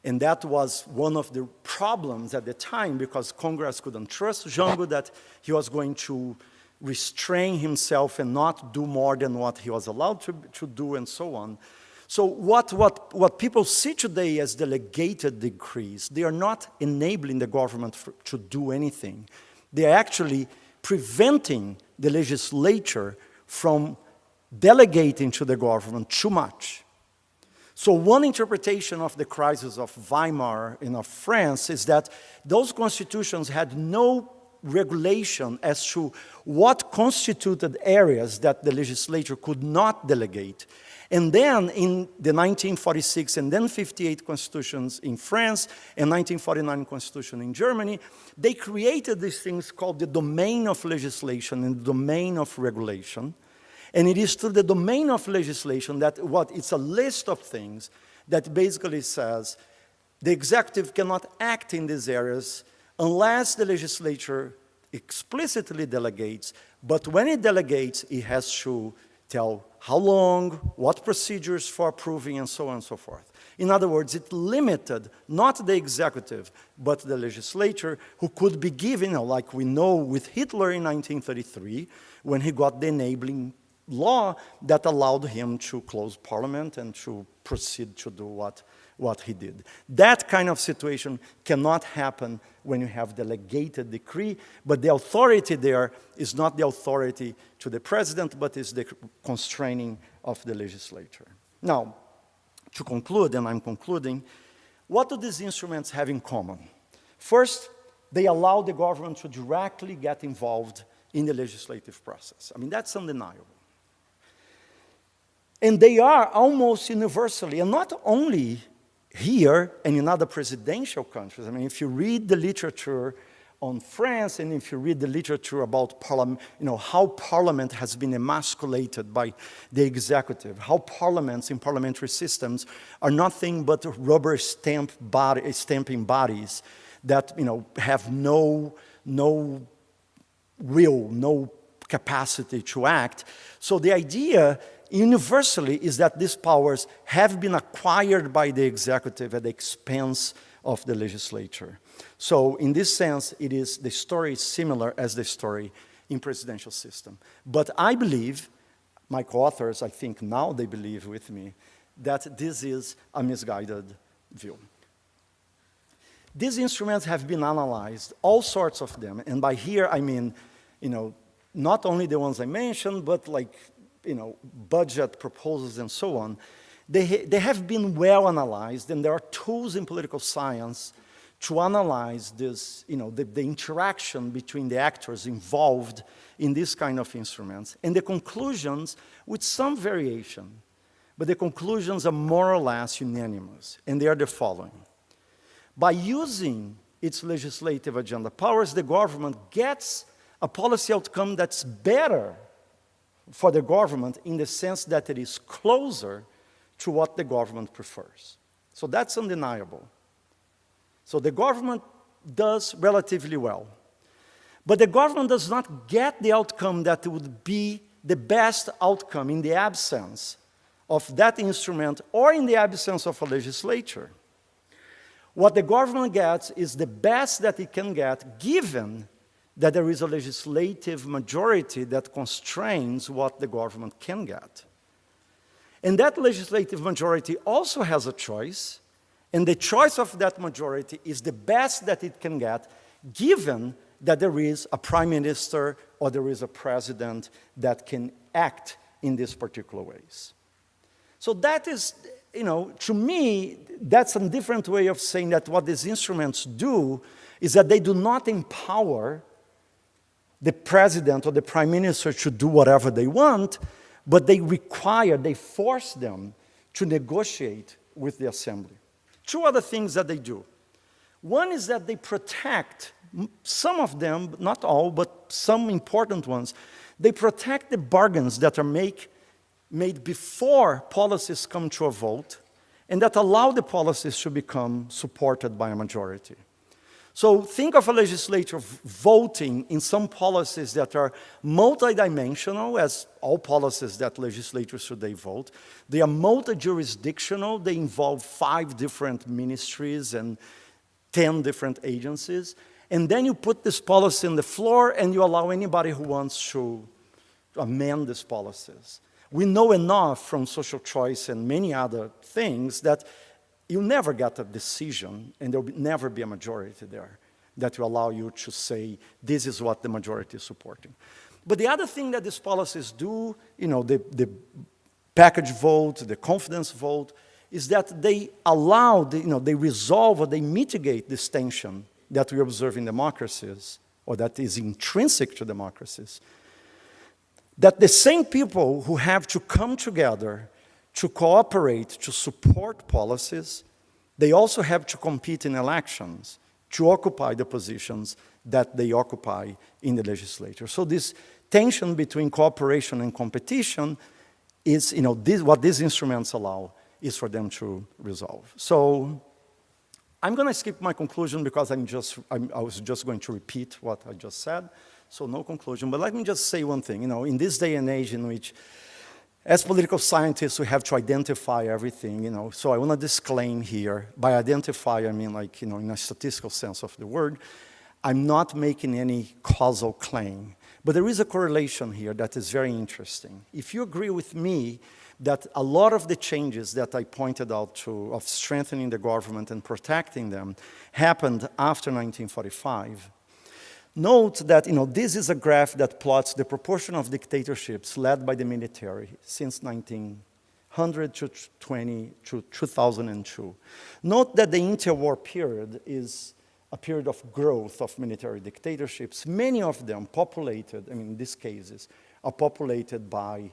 and that was one of the problems at the time because Congress couldn't trust Jango that he was going to restrain himself and not do more than what he was allowed to do and so on. So what people see today as delegated decrees, they are not enabling the government to do anything. They are actually preventing the legislature from delegating to the government too much. So one interpretation of the crisis of Weimar and of France is that those constitutions had no regulation as to what constituted areas that the legislature could not delegate. And then in the 1946 and then 58 constitutions in France and 1949 constitution in Germany, they created these things called the domain of legislation and the domain of regulation. And it is through the domain of legislation that it's a list of things that basically says the executive cannot act in these areas unless the legislature explicitly delegates, but when it delegates, it has to tell how long, what procedures for approving, and so on and so forth. In other words, it limited not the executive, but the legislature, who could be given, like we know with Hitler in 1933, when he got the enabling law that allowed him to close parliament and to proceed to do what he did. That kind of situation cannot happen when you have delegated decree, but the authority there is not the authority to the president, but is the constraining of the legislature. Now, to conclude, and I'm concluding, what do these instruments have in common? First, they allow the government to directly get involved in the legislative process. I mean, that's undeniable. And they are almost universally, and not only here and in other presidential countries. I mean, if you read the literature on France, and if you read the literature about parliament, how parliament has been emasculated by the executive, how parliaments in parliamentary systems are nothing but rubber stamping bodies that have no will, no capacity to act. So the idea universally is that these powers have been acquired by the executive at the expense of the legislature. So in this sense, the story is similar as the story in presidential system. But I believe, my co-authors, I think now they believe with me, that this is a misguided view. These instruments have been analyzed, all sorts of them, and by here I mean, not only the ones I mentioned, but like, budget proposals and so on. They have been well analyzed, and there are tools in political science to analyze this, the interaction between the actors involved in this kind of instruments, and the conclusions, with some variation, but the conclusions are more or less unanimous, and they are the following. By using its legislative agenda powers, the government gets a policy outcome that's better for the government in the sense that it is closer to what the government prefers. So that's undeniable. So the government does relatively well. But the government does not get the outcome that would be the best outcome in the absence of that instrument or in the absence of a legislature. What the government gets is the best that it can get, given that there is a legislative majority that constrains what the government can get. And that legislative majority also has a choice, and the choice of that majority is the best that it can get, given that there is a prime minister or there is a president that can act in these particular ways. So that is, to me, that's a different way of saying that what these instruments do is that they do not empower the president or the prime minister to do whatever they want, but they force them to negotiate with the assembly. Two other things that they do. One is that they protect, some of them, not all, but some important ones, they protect the bargains that are made before policies come to a vote, and that allow the policies to become supported by a majority. So think of a legislature voting in some policies that are multidimensional, as all policies that legislatures today vote. They are multi-jurisdictional. They involve 5 different ministries and 10 different agencies. And then you put this policy on the floor and you allow anybody who wants to amend these policies. We know enough from social choice and many other things that you'll never get a decision, and there will never be a majority there that will allow you to say, this is what the majority is supporting. But the other thing that these policies do, the package vote, the confidence vote, is that they allow, they resolve or they mitigate this tension that we observe in democracies, or that is intrinsic to democracies, that the same people who have to come together to cooperate, to support policies, they also have to compete in elections to occupy the positions that they occupy in the legislature. So this tension between cooperation and competition is, what these instruments allow is for them to resolve. So I'm going to skip my conclusion because I was just going to repeat what I just said. So no conclusion, but let me just say one thing. In this day and age in which, as political scientists, we have to identify everything, So I want to disclaim here. By identify, I mean in a statistical sense of the word. I'm not making any causal claim. But there is a correlation here that is very interesting. If you agree with me that a lot of the changes that I pointed out to, of strengthening the government and protecting them, happened after 1945, note that this is a graph that plots the proportion of dictatorships led by the military since 1900 to 2002. Note that the interwar period is a period of growth of military dictatorships. Many of them populated, in these cases, are populated by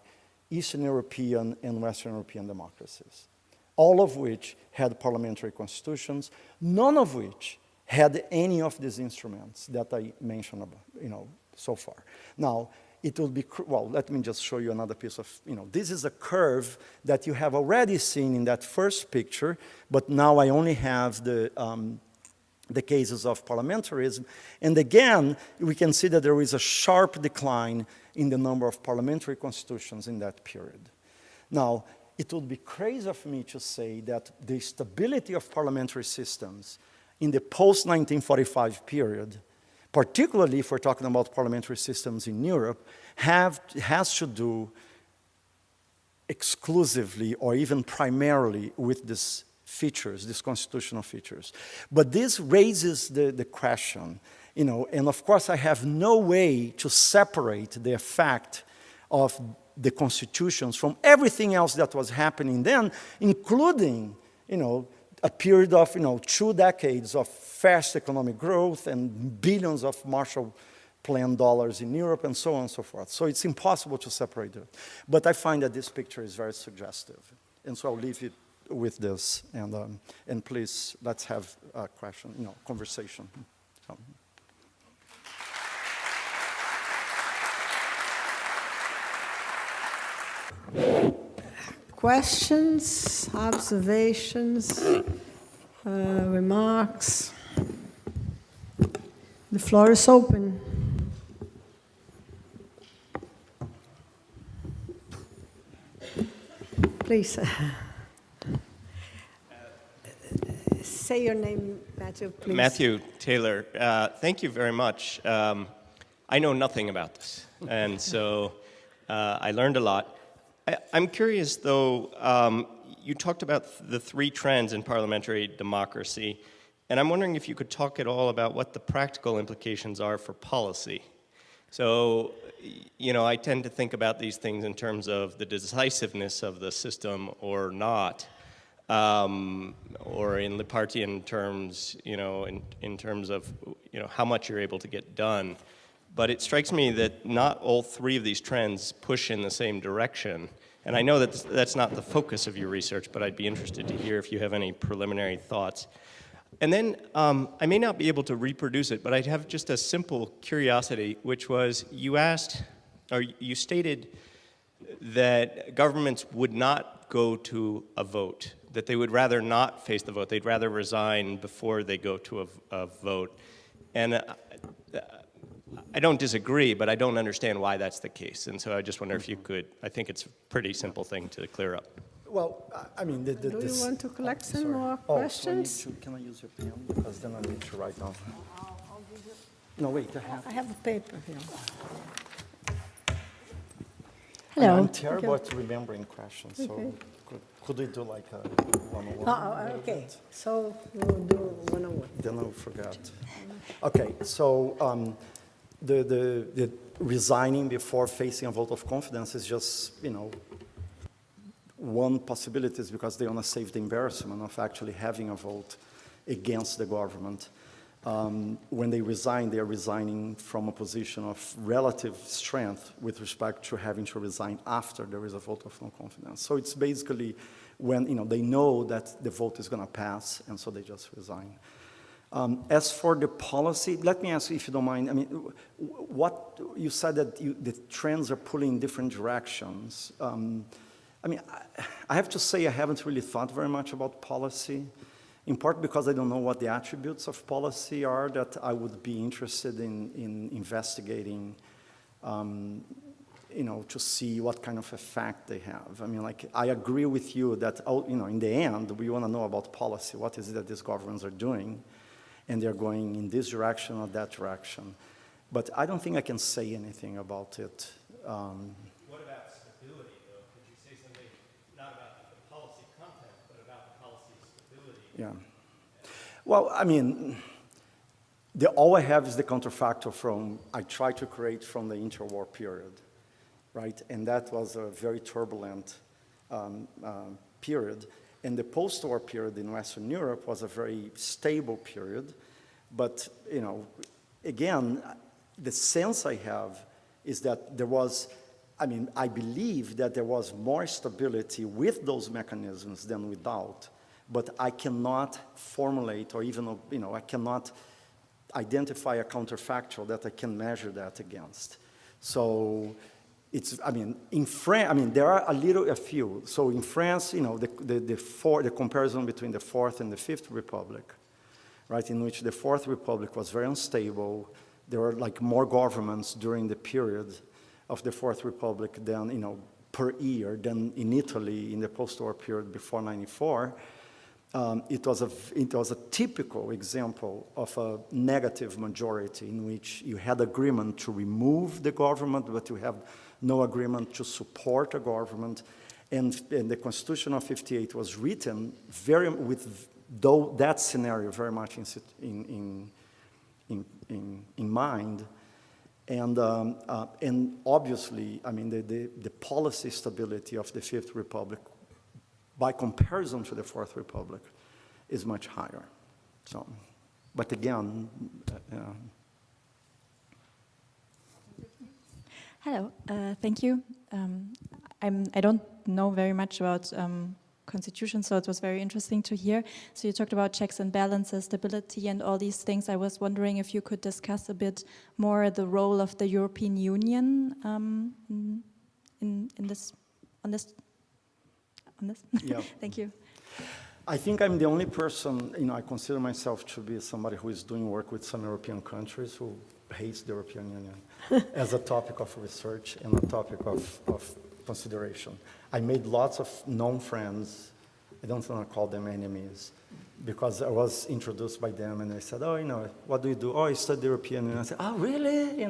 Eastern European and Western European democracies, all of which had parliamentary constitutions, none of which had any of these instruments that I mentioned about, so far. Now, it will be, let me just show you another piece of, this is a curve that you have already seen in that first picture, but now I only have the the cases of parliamentarism. And again, we can see that there is a sharp decline in the number of parliamentary constitutions in that period. Now, it would be crazy of me to say that the stability of parliamentary systems in the post-1945 period, particularly if we're talking about parliamentary systems in Europe, has to do exclusively or even primarily with these features, these constitutional features. But this raises the question, you know, and of course I have no way to separate the effect of the constitutions from everything else that was happening then, including, you know, a period of, you know, 2 decades of fast economic growth and billions of Marshall Plan dollars in Europe and so on and so forth. So it's impossible to separate it. But I find that this picture is very suggestive. And so I'll leave it with this. And please, let's have a question, you know, conversation. So. Questions, observations, remarks? The floor is open. Please. Say your name, Matthew, please. Matthew Taylor. Thank you very much. I know nothing about this, and so I learned a lot. I'm curious, though, you talked about the 3 trends in parliamentary democracy, and I'm wondering if you could talk at all about what the practical implications are for policy. So, you know, I tend to think about these things in terms of the decisiveness of the system or not, or in Lepartian terms, you know, in terms of, you know, how much you're able to get done. But it strikes me that not all 3 of these trends push in the same direction. And I know that that's not the focus of your research, but I'd be interested to hear if you have any preliminary thoughts. And then I may not be able to reproduce it, but I'd have just a simple curiosity, which was you asked, or you stated that governments would not go to a vote, that they would rather not face the vote. They'd rather resign before they go to a vote. And I don't disagree, but I don't understand why that's the case. And so I just wonder if you could, I think it's a pretty simple thing to clear up. Well, I mean, Do you want to collect some more questions? Can I use your pen? Because then I need to write down. No, wait, I have a paper here. Hello. Hello. I'm terrible at remembering questions, so could we do like a one-on-one? Okay, so we'll do one-on-one. Then I'll forget. Okay, so the resigning before facing a vote of confidence is just, you know, one possibility is because they want to save the embarrassment of actually having a vote against the government. When they resign, they are resigning from a position of relative strength with respect to having to resign after there is a vote of no confidence. So it's basically when, you know, they know that the vote is going to pass, and so they just resign. As for the policy, let me ask you, if you don't mind, I mean, what you said that the trends are pulling in different directions. I mean, I have to say I haven't really thought very much about policy, in part because I don't know what the attributes of policy are that I would be interested in investigating, you know, to see what kind of effect they have. I mean, like, I agree with you that, you know, in the end, we want to know about policy. What is it that these governments are doing? And they're going in this direction or that direction. But I don't think I can say anything about it. What about stability, though? Could you say something not about the policy content, but about the policy stability? Yeah. Well, I mean, all I have is the counterfactual I tried to create from the interwar period, right? And that was a very turbulent period. And the post-war period in Western Europe was a very stable period. But, you know, again, the sense I have is that there was, I mean, I believe that there was more stability with those mechanisms than without. But I cannot formulate or even, you know, I cannot identify a counterfactual that I can measure that against. So it's, I mean, in France, I mean, there are a few. So in France, you know, the comparison between the Fourth and the Fifth Republic, right, in which the Fourth Republic was very unstable. There were like more governments during the period of the Fourth Republic than, per year than in Italy in the post-war period before '94. It was a typical example of a negative majority in which you had agreement to remove the government, but you have no agreement to support a government. And the Constitution of '58 was written that scenario very much in mind. And obviously, I mean, the policy stability of the Fifth Republic, by comparison to the Fourth Republic, is much higher. So, but again, Hello, thank you. I don't know very much about constitution, so it was very interesting to hear. So you talked about checks and balances, stability, and all these things. I was wondering if you could discuss a bit more the role of the European Union on this. Yeah. Thank you. I think I'm the only person, I consider myself to be somebody who is doing work with some European countries who hates the European Union as a topic of research and a topic of consideration. I made lots of known friends. I don't want to call them enemies, because I was introduced by them and they said, oh, what do you do? Oh, I study the European Union. I said, oh, really?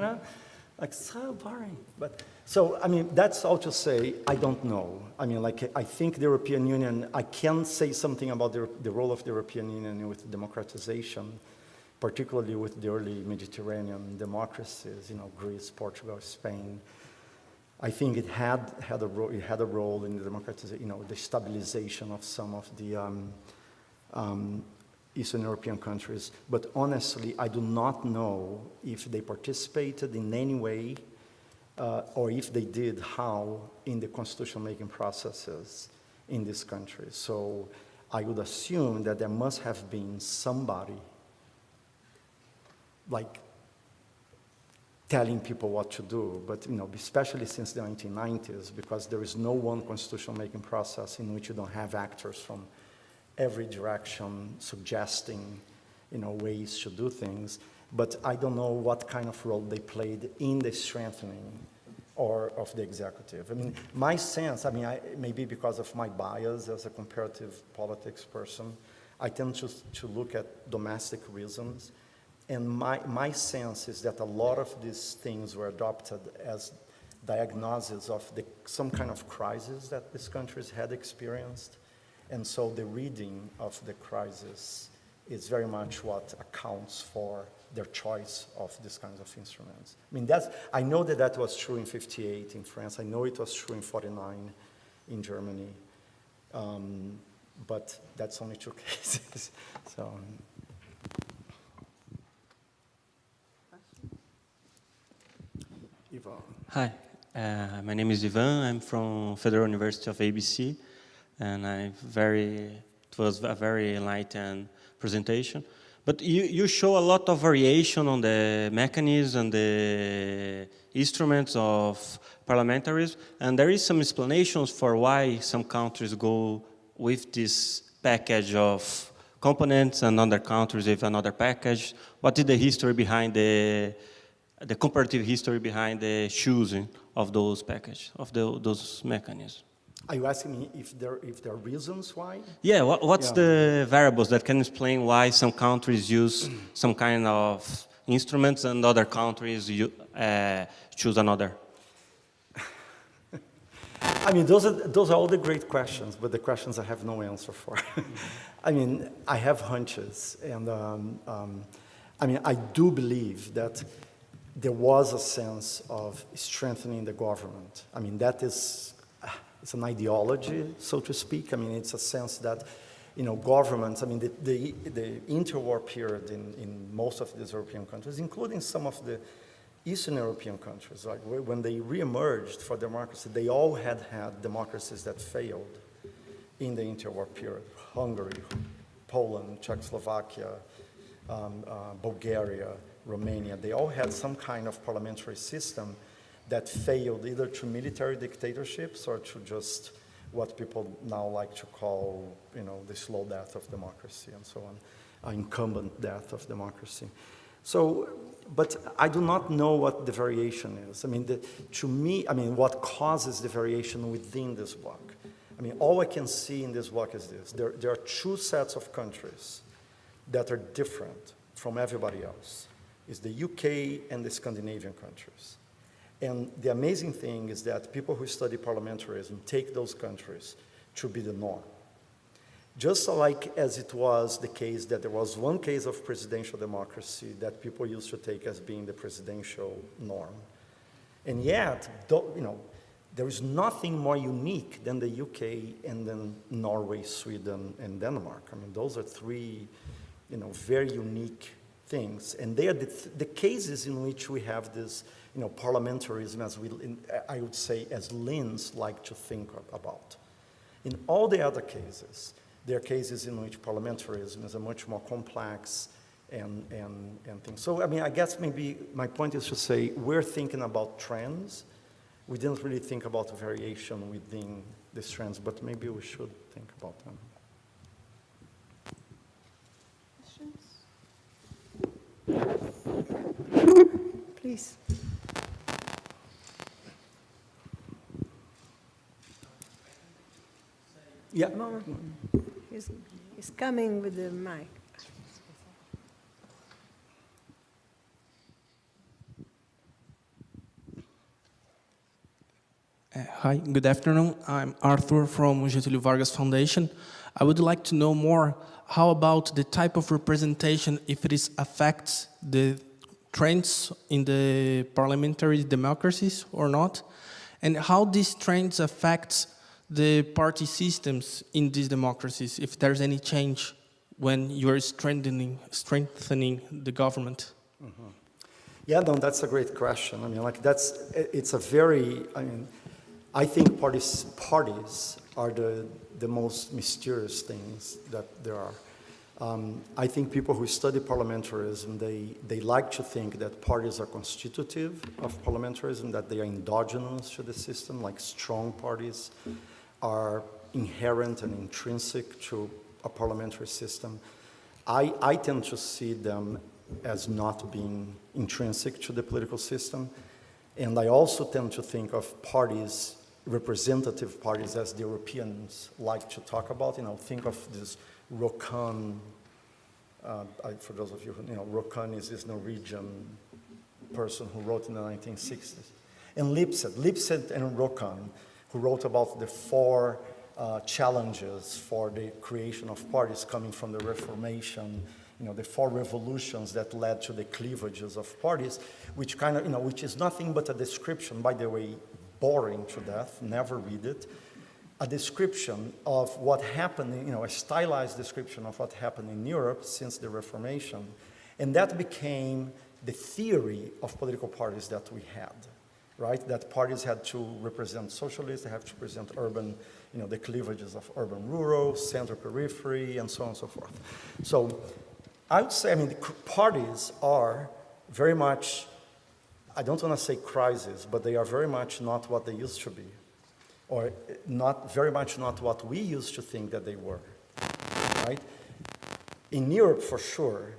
Like so boring. But so, I mean, that's all to say, I don't know. I mean, like, I think the European Union, I can say something about the role of the European Union with democratization, particularly with the early Mediterranean democracies, Greece, Portugal, Spain. I think it had a role in the democratization, the stabilization of some of the Eastern European countries. But honestly, I do not know if they participated in any way, or if they did, how, in the constitution-making processes in these countries. So I would assume that there must have been somebody, like, telling people what to do, but especially since the 1990s, because there is no one constitution-making process in which you don't have actors from every direction suggesting, ways to do things. But I don't know what kind of role they played in the strengthening of the executive. I mean, my sense, maybe because of my bias as a comparative politics person, I tend to look at domestic reasons. And my sense is that a lot of these things were adopted as diagnoses of some kind of crisis that these countries had experienced. And so the reading of the crisis is very much what accounts for their choice of these kinds of instruments. I mean, I know that was true in '58 in France. I know it was true in '49 in Germany. But that's only two cases. So. Hi, my name is Ivan. I'm from Federal University of ABC, and it was a very enlightened presentation. But you show a lot of variation on the mechanism and the instruments of parliamentarism, and there is some explanations for why some countries go with this package of components and other countries with another package. What is the history behind the comparative history behind the choosing of those packages, of those mechanisms? Are you asking me if there are reasons why? Yeah, what's the variables that can explain why some countries use some kind of instruments and other countries choose another? I mean, those are all the great questions, but the questions I have no answer for. I mean, I have hunches, and I do believe that there was a sense of strengthening the government. I mean, it's an ideology, so to speak. I mean, it's a sense that, governments, the interwar period in most of these European countries, including some of the Eastern European countries, like when they re-emerged for democracy, they all had democracies that failed in the interwar period. Hungary, Poland, Czechoslovakia, Bulgaria, Romania, they all had some kind of parliamentary system that failed either to military dictatorships or to just what people now like to call, the slow death of democracy and so on, incumbent death of democracy. So, but I do not know what the variation is. I mean, to me, what causes the variation within this bloc? I mean, all I can see in this bloc is this. There are two sets of countries that are different from everybody else. It's the UK and the Scandinavian countries. And the amazing thing is that people who study parliamentarism take those countries to be the norm. Just like as it was the case that there was one case of presidential democracy that people used to take as being the presidential norm. And yet, there is nothing more unique than the UK and then Norway, Sweden, and Denmark. I mean, those are three, very unique things. And they are the cases in which we have this, parliamentarism, I would say, as Linz like to think about. In all the other cases, there are cases in which parliamentarism is a much more complex and things. So, I guess maybe my point is to say we're thinking about trends. We didn't really think about variation within these trends, but maybe we should think about them. Questions? Please. Yeah. He's coming with the mic. Hi, good afternoon. I'm Arthur from Getúlio Vargas Foundation. I would like to know more, how about the type of representation, if it affects the trends in the parliamentary democracies or not, and how these trends affect the party systems in these democracies, if there's any change when you're strengthening the government. Mm-hmm. Yeah, no, that's a great question. It's a very, I think parties are the most mysterious things that there are. I think people who study parliamentarism, they like to think that parties are constitutive of parliamentarism, that they are endogenous to the system, like strong parties are inherent and intrinsic to a parliamentary system. I tend to see them as not being intrinsic to the political system. And I also tend to think of parties, representative parties, as the Europeans like to talk about. Think of this Rokkan. For those of you who Rokkan is this Norwegian person who wrote in the 1960s. And Lipset and Rokkan, who wrote about the four challenges for the creation of parties coming from the Reformation, the four revolutions that led to the cleavages of parties, which which is nothing but a description, by the way, boring to death, never read it, a description of what happened, a stylized description of what happened in Europe since the Reformation. And that became the theory of political parties that we had, right? That parties had to represent socialists, they have to represent urban, the cleavages of urban-rural, center-periphery, and so on and so forth. So I would say, the parties are very much, I don't want to say crisis, but they are very much not what they used to be, or very much not what we used to think that they were, right? In Europe, for sure,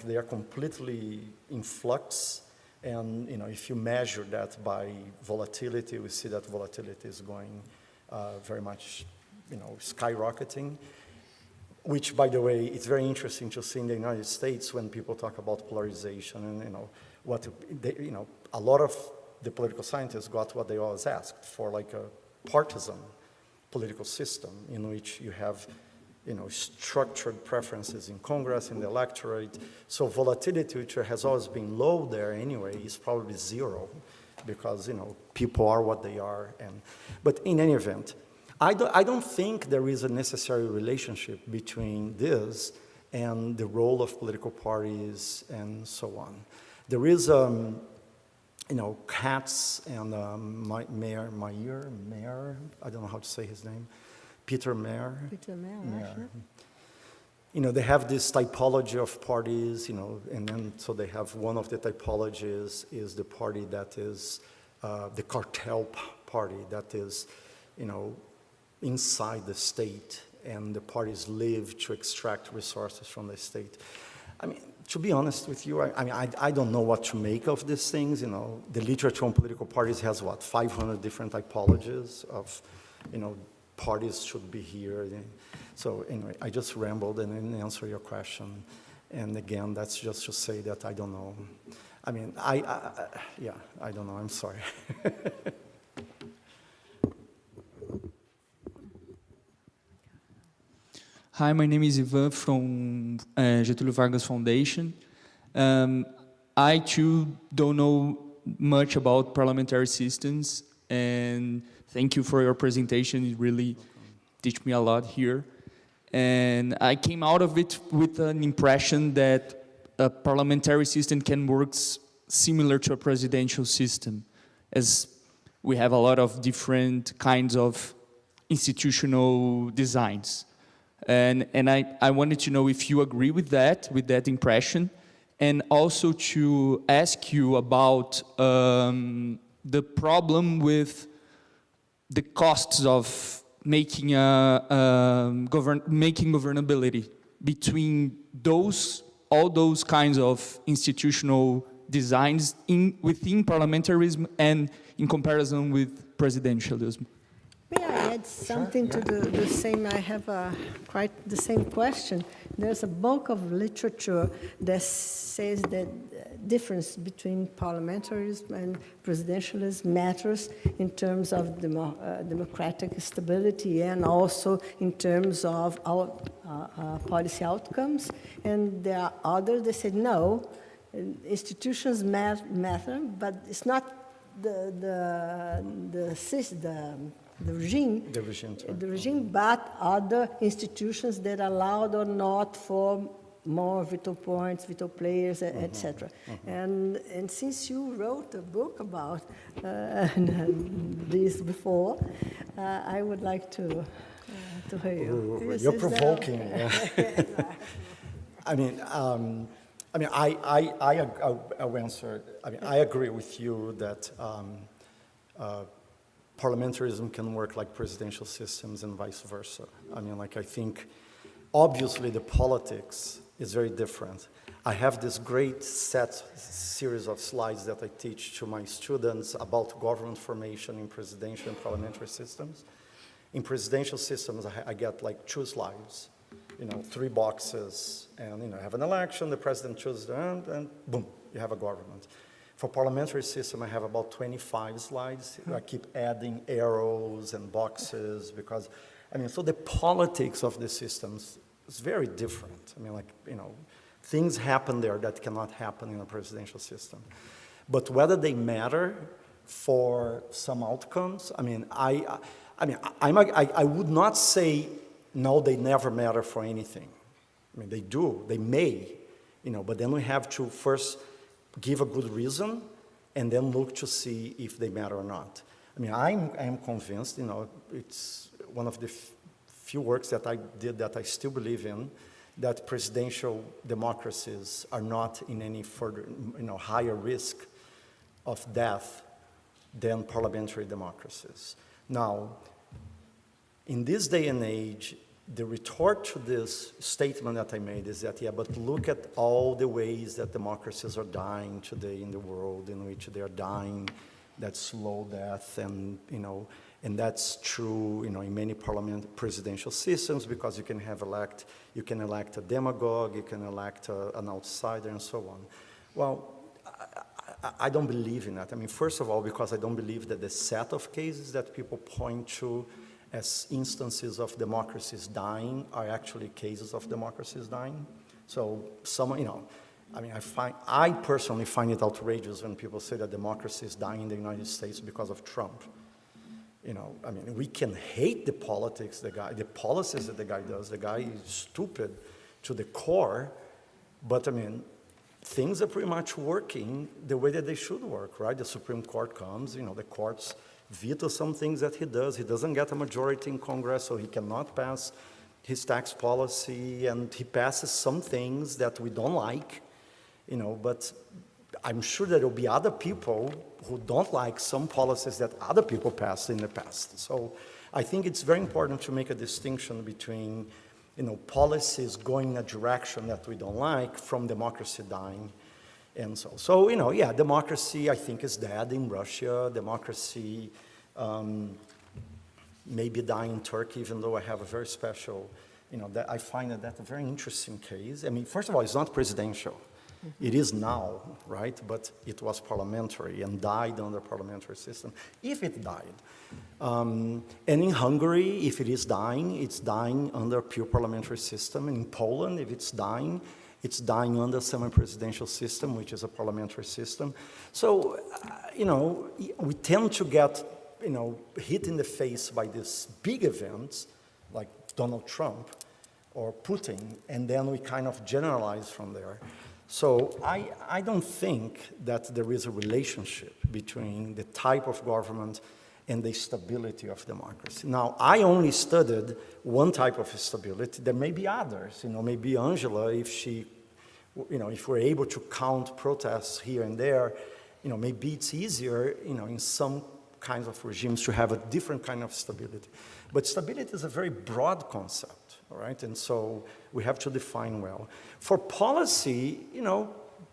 they are completely in flux, and if you measure that by volatility, we see that volatility is going very much, skyrocketing. Which, by the way, it's very interesting to see in the United States when people talk about polarization, and a lot of the political scientists got what they always asked for, like a partisan political system in which you have, structured preferences in Congress, in the electorate. So volatility, which has always been low there anyway, is probably zero, because people are what they are. But in any event, I don't think there is a necessary relationship between this and the role of political parties and so on. There is, Katz and Mayer, I don't know how to say his name, Peter Mayer. They have this typology of parties, and then so they have one of the typologies is the party that is the cartel party, that is, inside the state, and the parties live to extract resources from the state. I mean, to be honest with you, I don't know what to make of these things. You know, the literature on political parties has, what, 500 different typologies of, you know, parties should be here. So anyway, I just rambled and didn't answer your question. And again, that's just to say that I don't know. I mean, yeah, I don't know, I'm sorry. Hi, my name is Ivan from Getúlio Vargas Foundation. I too don't know much about parliamentary systems, and thank you for your presentation. It really teach me a lot here. And I came out of it with an impression that a parliamentary system can work similar to a presidential system, as we have a lot of different kinds of institutional designs. And I wanted to know if you agree with that impression, and also to ask you about the problem with the costs of making governability between all those kinds of institutional designs within parliamentarism and in comparison with presidentialism. May I add something to the same? I have quite the same question. There's a bulk of literature that says that difference between parliamentarism and presidentialism matters in terms of democratic stability and also in terms of our policy outcomes. And there are others that say no, institutions matter, but it's not the regime, but other institutions that allowed or not for more veto points, veto players, etc. And since you wrote a book about this before, I would like to hear you. You're provoking me. I'll answer. I agree with you that parliamentarism can work like presidential systems and vice versa. I think obviously the politics is very different. I have this great series of slides that I teach to my students about government formation in presidential and parliamentary systems. In presidential systems, I get like 2 slides, 3 boxes, and have an election, the president chooses, and boom, you have a government. For parliamentary system, I have about 25 slides. I keep adding arrows and boxes because, so the politics of the systems is very different. Things happen there that cannot happen in a presidential system. But whether they matter for some outcomes, I would not say, no, they never matter for anything. They do, they may, but then we have to first give a good reason, and then look to see if they matter or not. I am convinced, it's one of the few works that I did that I still believe in, that presidential democracies are not in any further, higher risk of death than parliamentary democracies. Now, in this day and age, the retort to this statement that I made is that, yeah, but look at all the ways that democracies are dying today in the world, in which they are dying, that slow death, and that's true, in many presidential systems, because you can elect a demagogue, you can elect an outsider, and so on. Well, I don't believe in that. First of all, because I don't believe that the set of cases that people point to as instances of democracies dying are actually cases of democracies dying. So I personally find it outrageous when people say that democracy is dying in the United States because of Trump. We can hate the politics, the policies that the guy does. The guy is stupid to the core, but things are pretty much working the way that they should work, right? The Supreme Court comes, the courts veto some things that he does. He doesn't get a majority in Congress, so he cannot pass his tax policy, and he passes some things that we don't like, but I'm sure there will be other people who don't like some policies that other people passed in the past. So, I think it's very important to make a distinction between, policies going in a direction that we don't like from democracy dying. And so yeah, democracy, I think, is dead in Russia. Democracy may be dying in Turkey, even though I have a very special, that I find that a very interesting case. I mean, first of all, it's not presidential. It is now, right? But it was parliamentary and died under parliamentary system, if it died. And in Hungary, if it is dying, it's dying under pure parliamentary system. And in Poland, if it's dying under semi-presidential system, which is a parliamentary system. So, we tend to get, hit in the face by these big events, like Donald Trump or Putin, and then we kind of generalize from there. So I don't think that there is a relationship between the type of government and the stability of democracy. Now, I only studied one type of stability. There may be others. Maybe Angela, if we're able to count protests here and there, maybe it's easier, in some kinds of regimes to have a different kind of stability. But stability is a very broad concept, all right? And so we have to define well. For policy,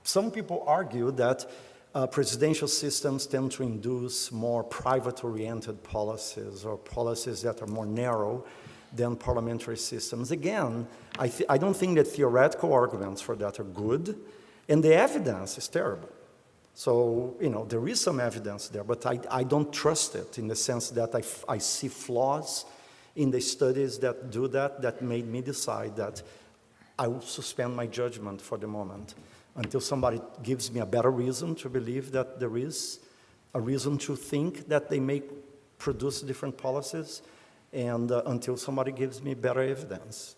some people argue that presidential systems tend to induce more private-oriented policies or policies that are more narrow than parliamentary systems. Again, I don't think that theoretical arguments for that are good, and the evidence is terrible. So, there is some evidence there, but I don't trust it in the sense that I see flaws in the studies that do that made me decide that I will suspend my judgment for the moment until somebody gives me a better reason to believe that there is a reason to think that they may produce different policies, and until somebody gives me better evidence.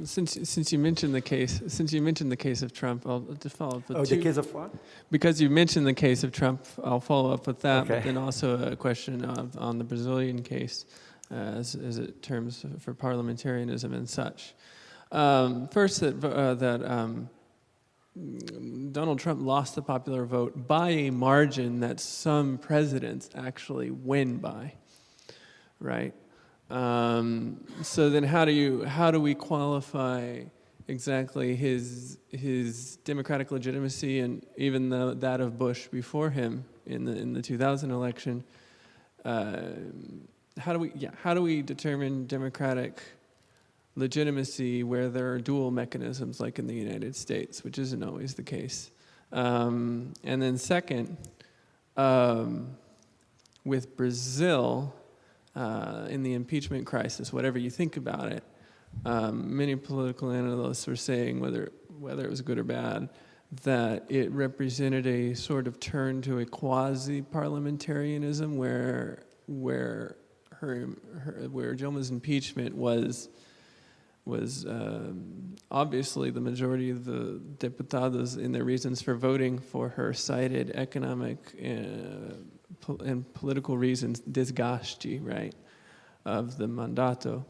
Since you mentioned the case of Trump, I'll just follow up with the case of what? Because you mentioned the case of Trump, I'll follow up with that. Okay. But then also a question on the Brazilian case, as it terms for parliamentarism and such. First, that Donald Trump lost the popular vote by a margin that some presidents actually win by, right? So then how do we qualify exactly his democratic legitimacy and even that of Bush before him in the 2000 election? How do we determine democratic legitimacy where there are dual mechanisms like in the United States, which isn't always the case? And then second, with Brazil, in the impeachment crisis, whatever you think about it, many political analysts were saying, whether it was good or bad, that it represented a sort of turn to a quasi-parliamentarianism where Dilma's impeachment was obviously the majority of the deputados in their reasons for voting for her cited economic and political reasons, desgaste, right, of the mandato.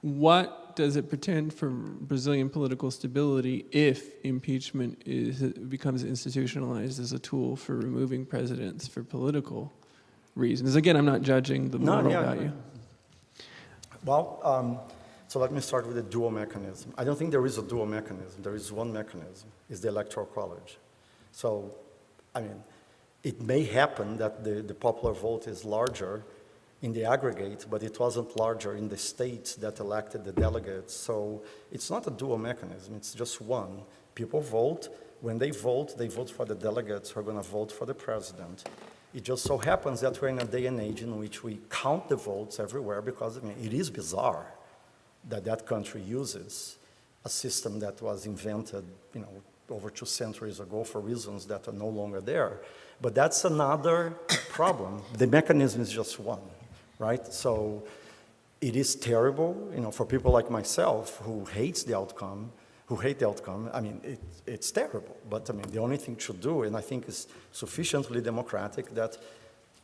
What does it portend for Brazilian political stability if impeachment becomes institutionalized as a tool for removing presidents for political reasons? Again, I'm not judging the moral value. Well, so let me start with the dual mechanism. I don't think there is a dual mechanism. There is one mechanism. It's the Electoral College. So, I mean, it may happen that the popular vote is larger in the aggregate, but it wasn't larger in the states that elected the delegates. So it's not a dual mechanism. It's just one. People vote. When they vote for the delegates who are going to vote for the president. It just so happens that we're in a day and age in which we count the votes everywhere because, I mean, it is bizarre that country uses a system that was invented, over 2 centuries ago for reasons that are no longer there. But that's another problem. The mechanism is just one, right? So it is terrible, for people like myself who hate the outcome, I mean, it's terrible. But, I mean, the only thing to do, and I think is sufficiently democratic, that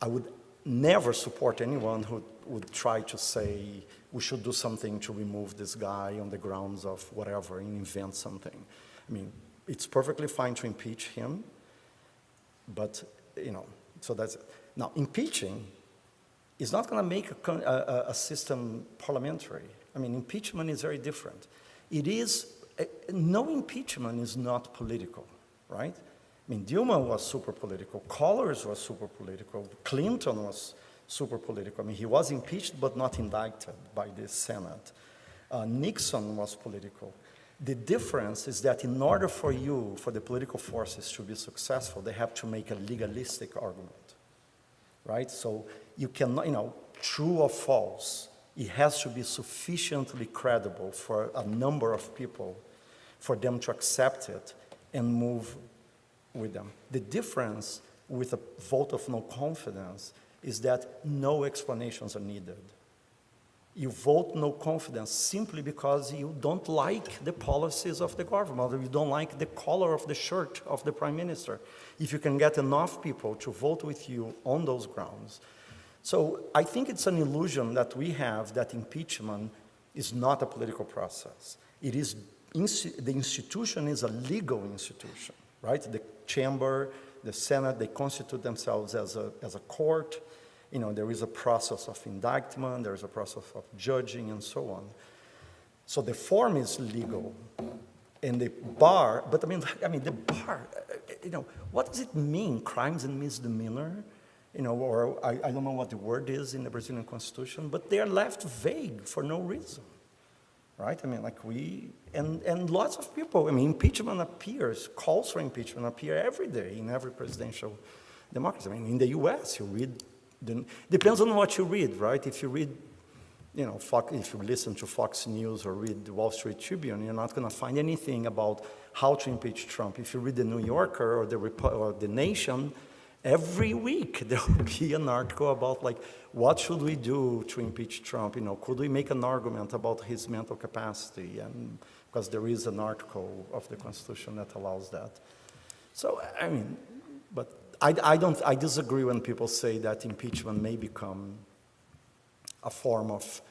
I would never support anyone who would try to say we should do something to remove this guy on the grounds of whatever and invent something. I mean, it's perfectly fine to impeach him, but, you know, so that's it. Now, impeaching is not going to make a system parliamentary. I mean, impeachment is very different. It is, no impeachment is not political, right? I mean, Dilma was super political, Collors was super political, Clinton was super political. I mean, he was impeached but not indicted by the Senate. Nixon was political. The difference is that in order for the political forces to be successful, they have to make a legalistic argument, right? So you cannot, you know, true or false, it has to be sufficiently credible for a number of people for them to accept it and move with them. The difference with a vote of no confidence is that no explanations are needed. You vote no confidence simply because you don't like the policies of the government, or you don't like the color of the shirt of the prime minister. If you can get enough people to vote with you on those grounds. So I think it's an illusion that we have that impeachment is not a political process. It is, the institution is a legal institution, right? The chamber, the Senate, they constitute themselves as a court. You know, there is a process of indictment, there is a process of judging, and so on. So the form is legal, and the bar, but I mean, the bar, you know, what does it mean, crimes and misdemeanor? You know, or I don't know what the word is in the Brazilian Constitution, but they are left vague for no reason, right? I mean, like and lots of people, I mean, impeachment appears, calls for impeachment appear every day in every presidential democracy. I mean, in the US, you read, depends on what you read, right? If you read, you know, if you listen to Fox News or read the Wall Street Tribune, you're not going to find anything about how to impeach Trump. If you read the New Yorker or the Nation, every week there will be an article about, like, what should we do to impeach Trump? You know, could we make an argument about his mental capacity? And because there is an article of the Constitution that allows that. So, I mean, but I disagree when people say that impeachment may become a form of,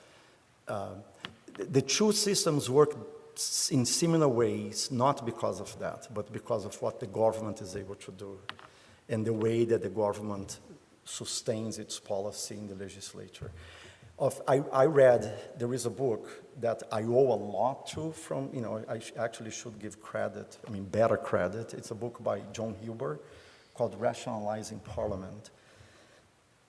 the two systems work in similar ways, not because of that, but because of what the government is able to do and the way that the government sustains its policy in the legislature. I read, there is a book that I owe a lot to from, you know, I actually should give credit, I mean, better credit. It's a book by John Huber called Rationalizing Parliament.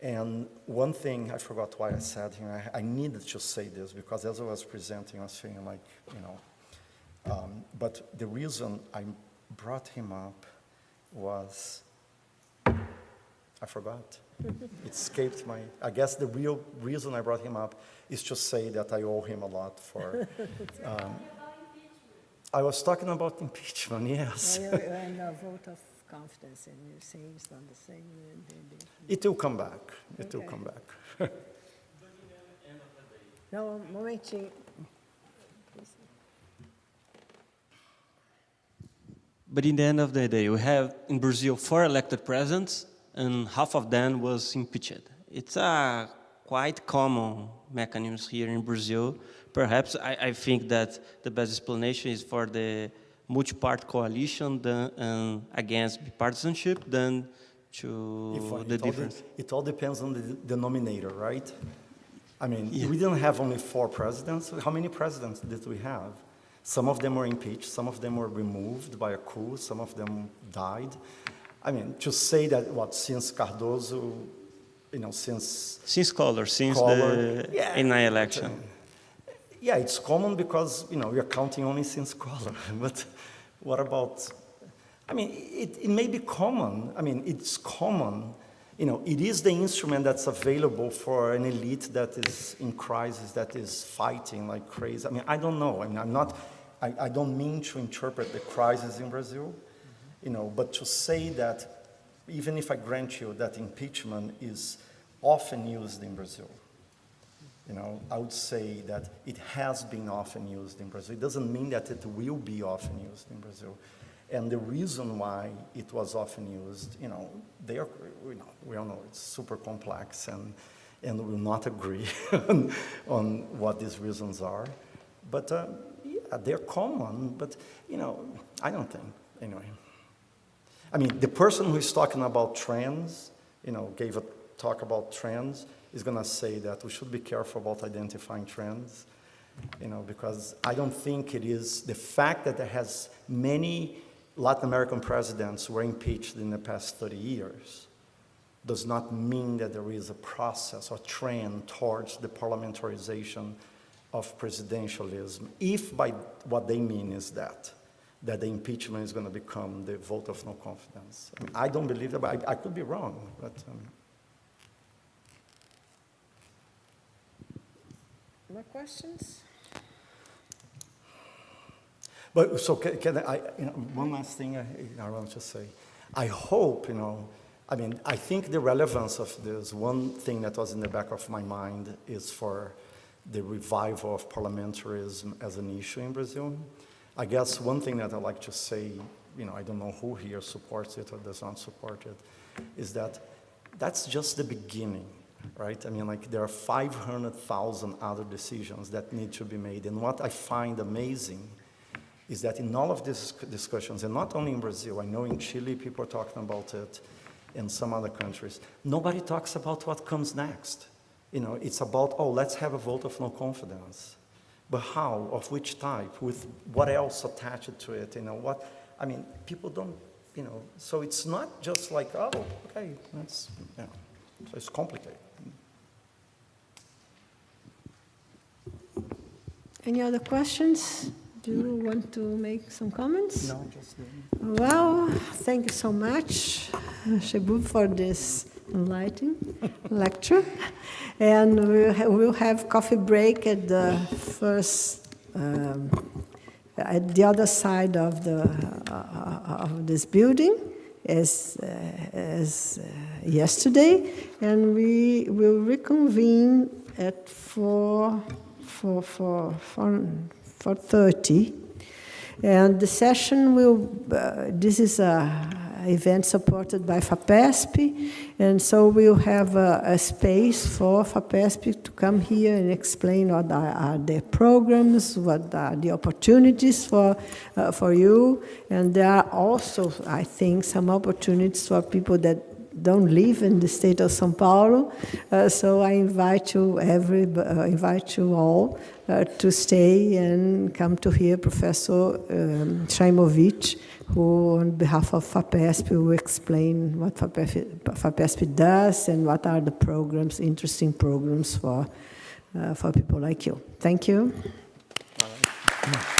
And one thing, I forgot why I said here, I needed to say this because as I was presenting, I was feeling like, you know, but the reason I brought him up was, I forgot. It escaped my, I guess the real reason I brought him up is to say that I owe him a lot for, I was talking about impeachment, yes. And a vote of confidence, and you say it's not the same. It will come back. It will come back. No, momentinho. But in the end of the day, we have in Brazil 4 elected presidents, and half of them was impeached. It's a quite common mechanism here in Brazil. Perhaps I think that the best explanation is for the multi-party coalition against bipartisanship than to the difference. It all depends on the denominator, right? I mean, we didn't have only 4 presidents. How many presidents did we have? Some of them were impeached, some of them were removed by a coup, some of them died. I mean, to say that, since Cardoso, you know, since Collor, the NI election. Yeah, it's common because, you know, we are counting only since Collor. But what about, I mean, it may be common. I mean, it's common. You know, it is the instrument that's available for an elite that is in crisis, that is fighting like crazy. I mean, I don't know. I mean, I don't mean to interpret the crisis in Brazil, you know, but to say that, even if I grant you that impeachment is often used in Brazil, you know, I would say that it has been often used in Brazil. It doesn't mean that it will be often used in Brazil. And the reason why it was often used, you know, we all know it's super complex, and we'll not agree on what these reasons are. But yeah, they're common, but, you know, I don't think. anyway. I mean, the person who is talking about trends, gave a talk about trends, is going to say that we should be careful about identifying trends, because I don't think it is the fact that there has many Latin American presidents who were impeached in the past 30 years does not mean that there is a process or trend towards the parliamentarization of presidentialism, if by what they mean is that the impeachment is going to become the vote of no confidence. I mean, I don't believe that, but I could be wrong. But, More questions? But so can I, one last thing I want to say. I hope, I mean, I think the relevance of this, one thing that was in the back of my mind is for the revival of parliamentarism as an issue in Brazil. I guess one thing that I'd like to say, I don't know who here supports it or does not support it, is that that's just the beginning, right? I mean, like, there are 500,000 other decisions that need to be made. And what I find amazing is that in all of these discussions, and not only in Brazil, I know in Chile people are talking about it, in some other countries, nobody talks about what comes next. It's about, let's have a vote of no confidence. But how? Of which type? With what else attached to it? What? I mean, people don't, so it's not just like, okay, that's, so it's complicated. Any other questions? Do you want to make some comments? No, just Well, thank you so much, Cheibub, for this enlightening lecture. And we'll have coffee break at the first, at the other side of this building as yesterday, and we will reconvene at 4:30. And the session this is an event supported by FAPESP, and so we'll have a space for FAPESP to come here and explain what are their programs, what are the opportunities for you. And there are also, I think, some opportunities for people that don't live in the state of São Paulo. So I invite you all to stay and come to hear Professor Chaimovic, who on behalf of FAPESP will explain what FAPESP does and what are the programs, interesting programs for people like you. Thank you. All right.